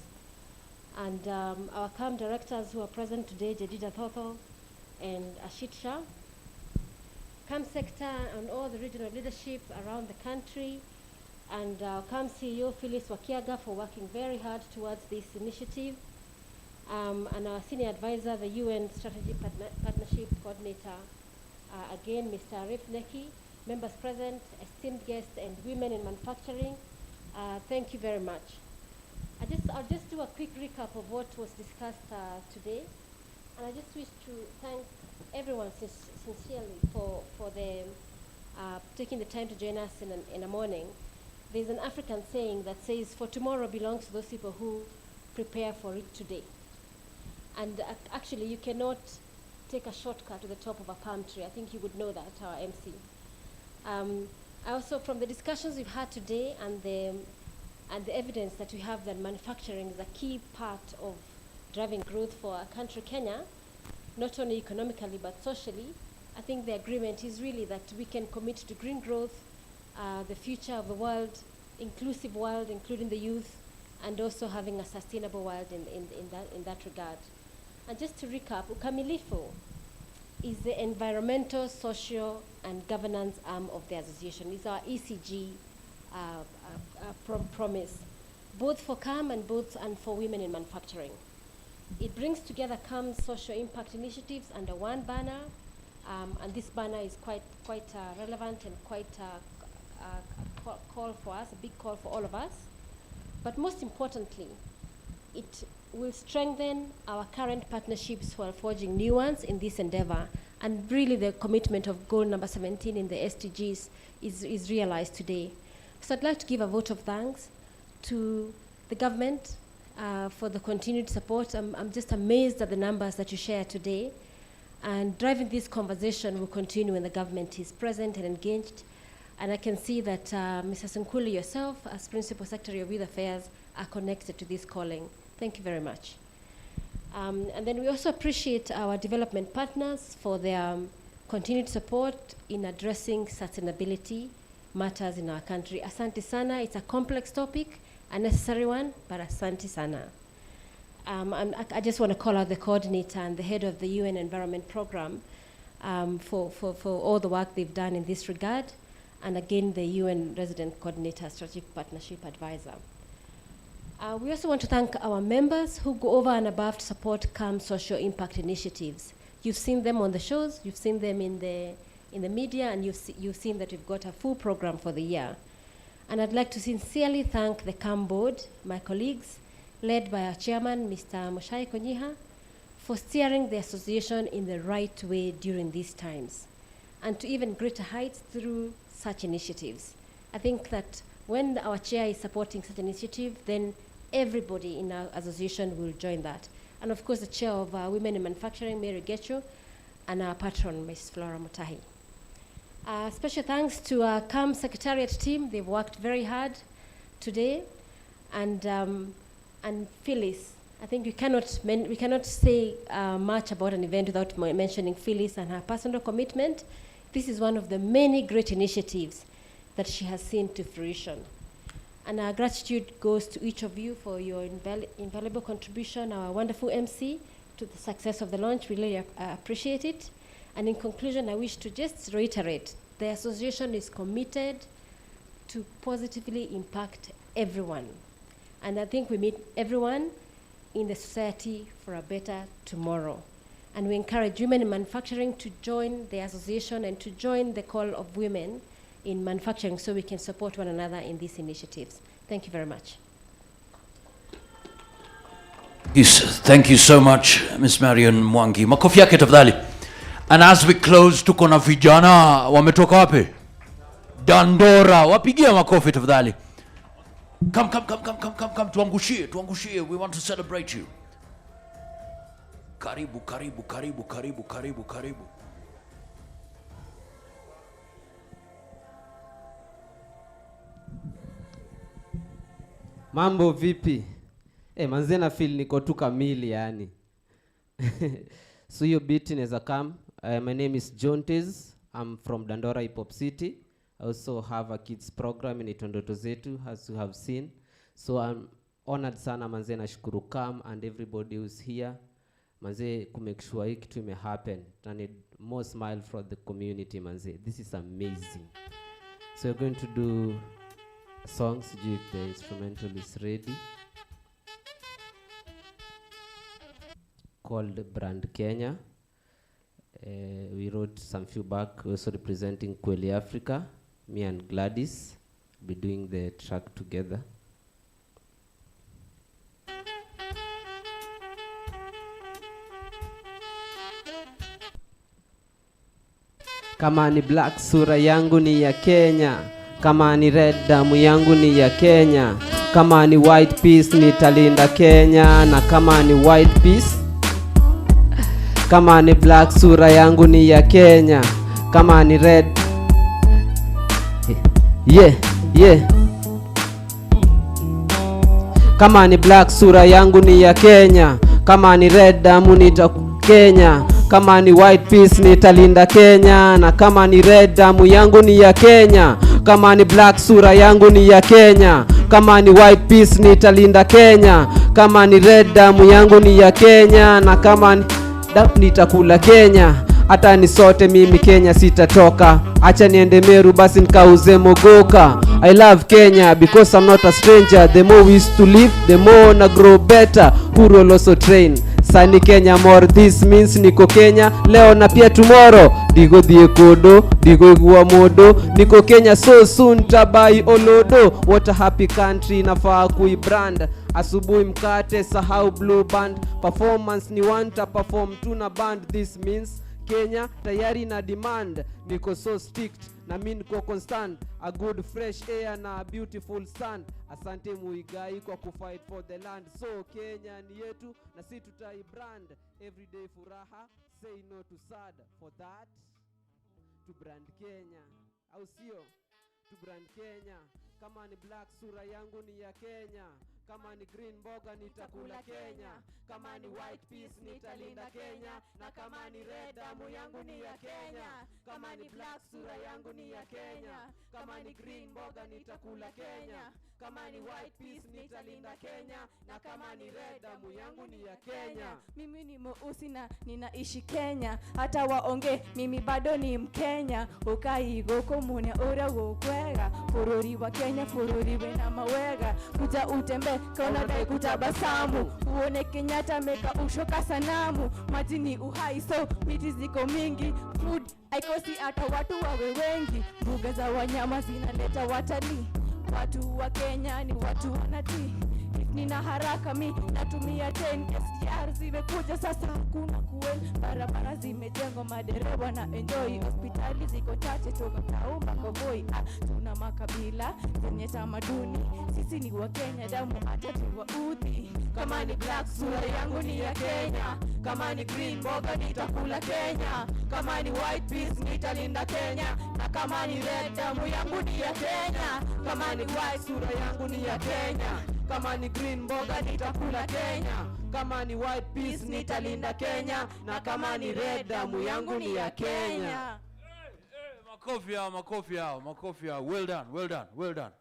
and our CAM directors who are present today, Jedida Thotho and Ashit Shah. CAM sector and all the regional leadership around the country, and CAM CEO Phyllis Wakiaga for working very hard towards this initiative, and our senior advisor, the UN Strategy Partnership Coordinator, again, Mr. Arif Neki, members present, esteemed guests, and women in manufacturing. Thank you very much. I'll just do a quick recap of what was discussed today, and I just wish to thank everyone sincerely for taking the time to join us in the morning. There's an African saying that says, "For tomorrow belongs to those people who prepare for it today." And actually, you cannot take a shortcut to the top of a palm tree. I think you would know that, our MC. Also, from the discussions we've had today and the evidence that we have that manufacturing is a key part of driving growth for our country, Kenya, not only economically but socially, I think the agreement is really that we can commit to green growth, the future of the world, inclusive world, including the youth, and also having a sustainable world in that regard. And just to recap, uKAMilifu is the environmental, social, and governance arm of the association. It's our ECG promise, both for CAM and for women in manufacturing. It brings together CAM's social impact initiatives under one banner, and this banner is quite relevant and quite a call for us, a big call for all of us. But most importantly, it will strengthen our current partnerships while forging new ones in this endeavor. And really the commitment of goal number 17 in the SDGs is realized today. So I'd like to give a vote of thanks to the government for the continued support. I'm just amazed at the numbers that you share today. And driving this conversation will continue when the government is present and engaged. And I can see that Mrs. Nkulu, yourself, as Principal Secretary of Youth Affairs, are connected to this calling. Thank you very much. And then we also appreciate our development partners for their continued support in addressing sustainability matters in our country. Asante sana. It's a complex topic, a necessary one, but asante sana. I just want to call out the coordinator and the head of the UN Environment Program for all the work they've done in this regard, and again, the UN Resident Coordinator, Strategic Partnership Advisor. We also want to thank our members who go over and above to support CAM social impact initiatives. You've seen them on the shows, you've seen them in the media, and you've seen that we've got a full program for the year. And I'd like to sincerely thank the CAM board, my colleagues, led by our chairman, Mr. Moshai Konyiha, for steering the association in the right way during these times, and to even greater heights through such initiatives. I think that when our chair is supporting such an initiative, then everybody in our association will join that. And of course, the chair of Women in Manufacturing, Mary Getcho, and our patron, Ms. Flora Mutahi. Special thanks to our CAM Secretariat team. They've worked very hard today. And Phyllis, I think we cannot say much about an event without mentioning Phyllis and her personal commitment. This is one of the many great initiatives that she has seen to fruition. And our gratitude goes to each of you for your invaluable contribution, our wonderful MC, to the success of the launch. We really appreciate it. And in conclusion, I wish to just reiterate, the association is committed to positively impact everyone. And I think we meet everyone in the society for a better tomorrow. And we encourage women in manufacturing to join the association and to join the call of women in manufacturing so we can support one another in these initiatives. Thank you very much. Yes, thank you so much, Ms. Marion Mwangi. Makofi yake tafadhali. And as we close, tuko na vijana wametoka wapi? Dandora. Wapigia makofi tafadhali. Come. Tuangushie. We want to celebrate you. Karibu. Mambo vipi? Manze na feel niko tu kamili yani. So your beat inaweza come. My name is Jontes. I'm from Dandora Hip Hop City. I also have a kids program in Ndoto Zetu, as you have seen. So I'm honored sana manze, nashukuru CAM and everybody who's here. Manze kumake sure hii kitu happen. I need more smile from the community manze. This is amazing. So we're going to do songs if the instrumental is ready. Called Brand Kenya. We wrote some few back, also representing Kweli Africa. Me and Gladys be doing the track together. Kama ni black sura yangu ni ya Kenya, kama ni red damu yangu ni ya Kenya, kama ni white peace nitalinda Kenya, na kama ni white peace, kama ni black sura yangu ni ya Kenya, kama ni red kama ni black sura yangu ni ya Kenya, kama ni red damu nita Kenya, kama ni white peace nitalinda Kenya, na kama ni red damu yangu ni ya Kenya, kama ni black sura yangu ni ya Kenya, kama ni white peace nitalinda Kenya, kama ni red damu yangu ni ya Kenya, na kama ni nitakula Kenya, hata ni sote mimi Kenya sitatoka, acha niende Meru basi nikauze mogoka. I love Kenya because I'm not a stranger. The more we used to live, the more na grow better. Who will also train? Sani Kenya more, this means niko Kenya leo na pia tomorrow. Digo die kodo, digo guwa modo, niko Kenya so soon tabai olodo. What a happy country, nafaa kui brand. Asubuhi mkate, sahau blue band. Performance ni wanta perform tuna band. This means Kenya tayari na demand. Niko so strict na mimi niko constant. A good fresh air na a beautiful sun. Asante Muigai kwa kufight for the land. So Kenya ni yetu na si tutai brand. Everyday furaha, say no to sad. For that to brand Kenya. Au sio? To brand Kenya. Kama ni black sura yangu ni ya Kenya, kama ni green mboga nitakula Kenya, kama ni white peace nitalinda Kenya, na kama ni red damu yangu ni ya Kenya, kama ni black sura yangu ni ya Kenya, kama ni green mboga nitakula Kenya, kama ni white peace nitalinda Kenya, na kama ni red damu yangu ni ya Kenya. Mimi ni mweusi na ninaishi Kenya, hata waonge mimi bado ni Mkenya. Ukaigo kumune ura wokwega, fururi wa Kenya fururi wena mawega. Kuja utembe kona dai kutabasamu, uone Kenyatta meka ushoka sanamu. Maji ni uhai so miti ziko mingi, food haikosi hata watu wawe wengi. Mbuga za wanyama zinaleta watalii, watu wa Kenya ni watu wanatii. If nina haraka mi natumia 10 SGR zimekuja sasa hakuna kuel, barabara zimejengwa madereva na enjoy, hospitali ziko chache toka Kaumba Kogoi. Tuna makabila zenye tamaduni, sisi ni wa Kenya damu hata tuwa uthi. Kama ni black sura yangu ni ya Kenya, kama ni green mboga nitakula Kenya, kama ni white peas nitalinda Kenya, na kama ni red damu yangu ni ya Kenya, kama ni white sura yangu ni ya Kenya, kama ni green mboga nitakula Kenya, kama ni white peas nitalinda Kenya, na kama ni red damu yangu ni ya Kenya. Makofi yao, makofi yao, makofi yao. Well done, well done, well done.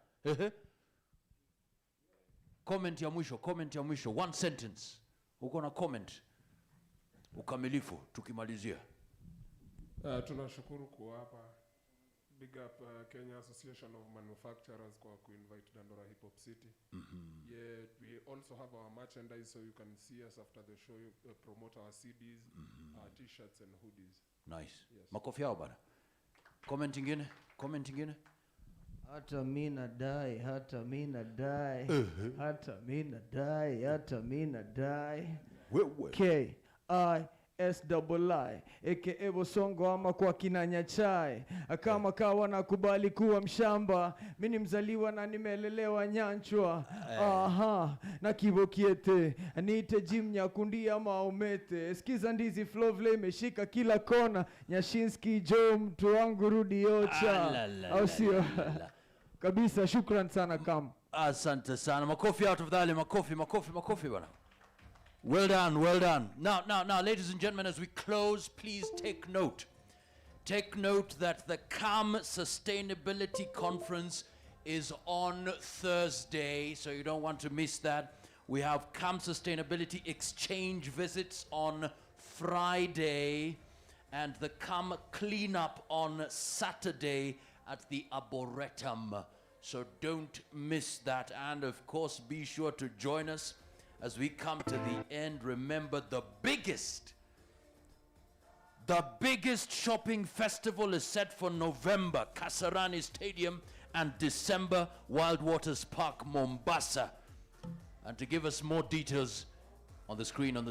Comment ya mwisho, comment ya mwisho. One sentence. Uko na comment. Ukamilifu tukimalizia. Tunashukuru kuwa hapa. Big up Kenya Association of Manufacturers kwa kuinvite Dandora Hip Hop City. Yeah, we also have our merchandise so you can see us after the show, promote our CDs, our t-shirts and hoodies. Nice. Yes. Makofi yao bana. Comment ingine? Comment ingine? Hata mina dai, hata mina dai, hata mina dai, hata mina dai. K-I-S-I-I, aka Bosongo ama kwa kinanya chai. Kama kawa nakubali kuwa mshamba, mini mzaliwa na nimelelewa Nyanchwa. Aha, na kibokiete, niite Jim Nyakundi ama Omete. Skiza ndizi flow vile imeshika kila kona. Nyashinski Joe mtu wangu rudi ocha. Au sio? Kabisa, shukran sana Kam. Asante sana. Makofi out of the makofi, makofi, makofi bana. Well done, well done. Now, ladies and gentlemen, as we close, please take note. Take note that the CAM Sustainability Conference is on Thursday, so you don't want to miss that. We have CAM Sustainability Exchange visits on Friday, and the CAM cleanup on Saturday at the Arboretum. So don't miss that, and of course, be sure to join us as we come to the end. Remember, the biggest shopping festival is set for November, Kasarani Stadium, and December, Wild Waters Park, Mombasa. And to give us more details, on the screen. 20.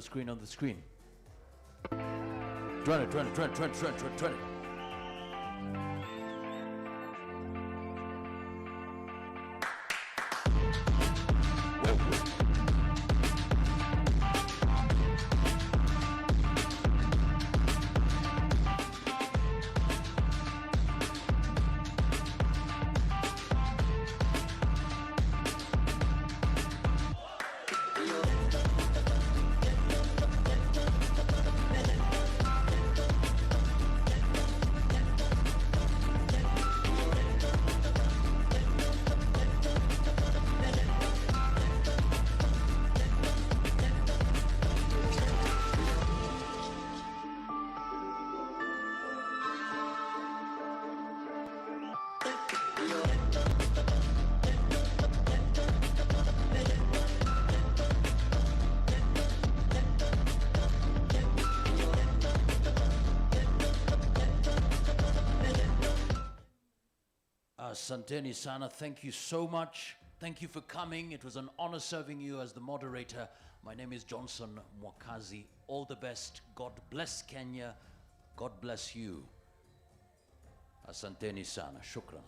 Asanteni sana, thank you so much. Thank you for coming. It was an honor serving you as the moderator. My name is Johnson Mwakazi. All the best. God bless Kenya. God bless you. Asanteni sana. Shukran.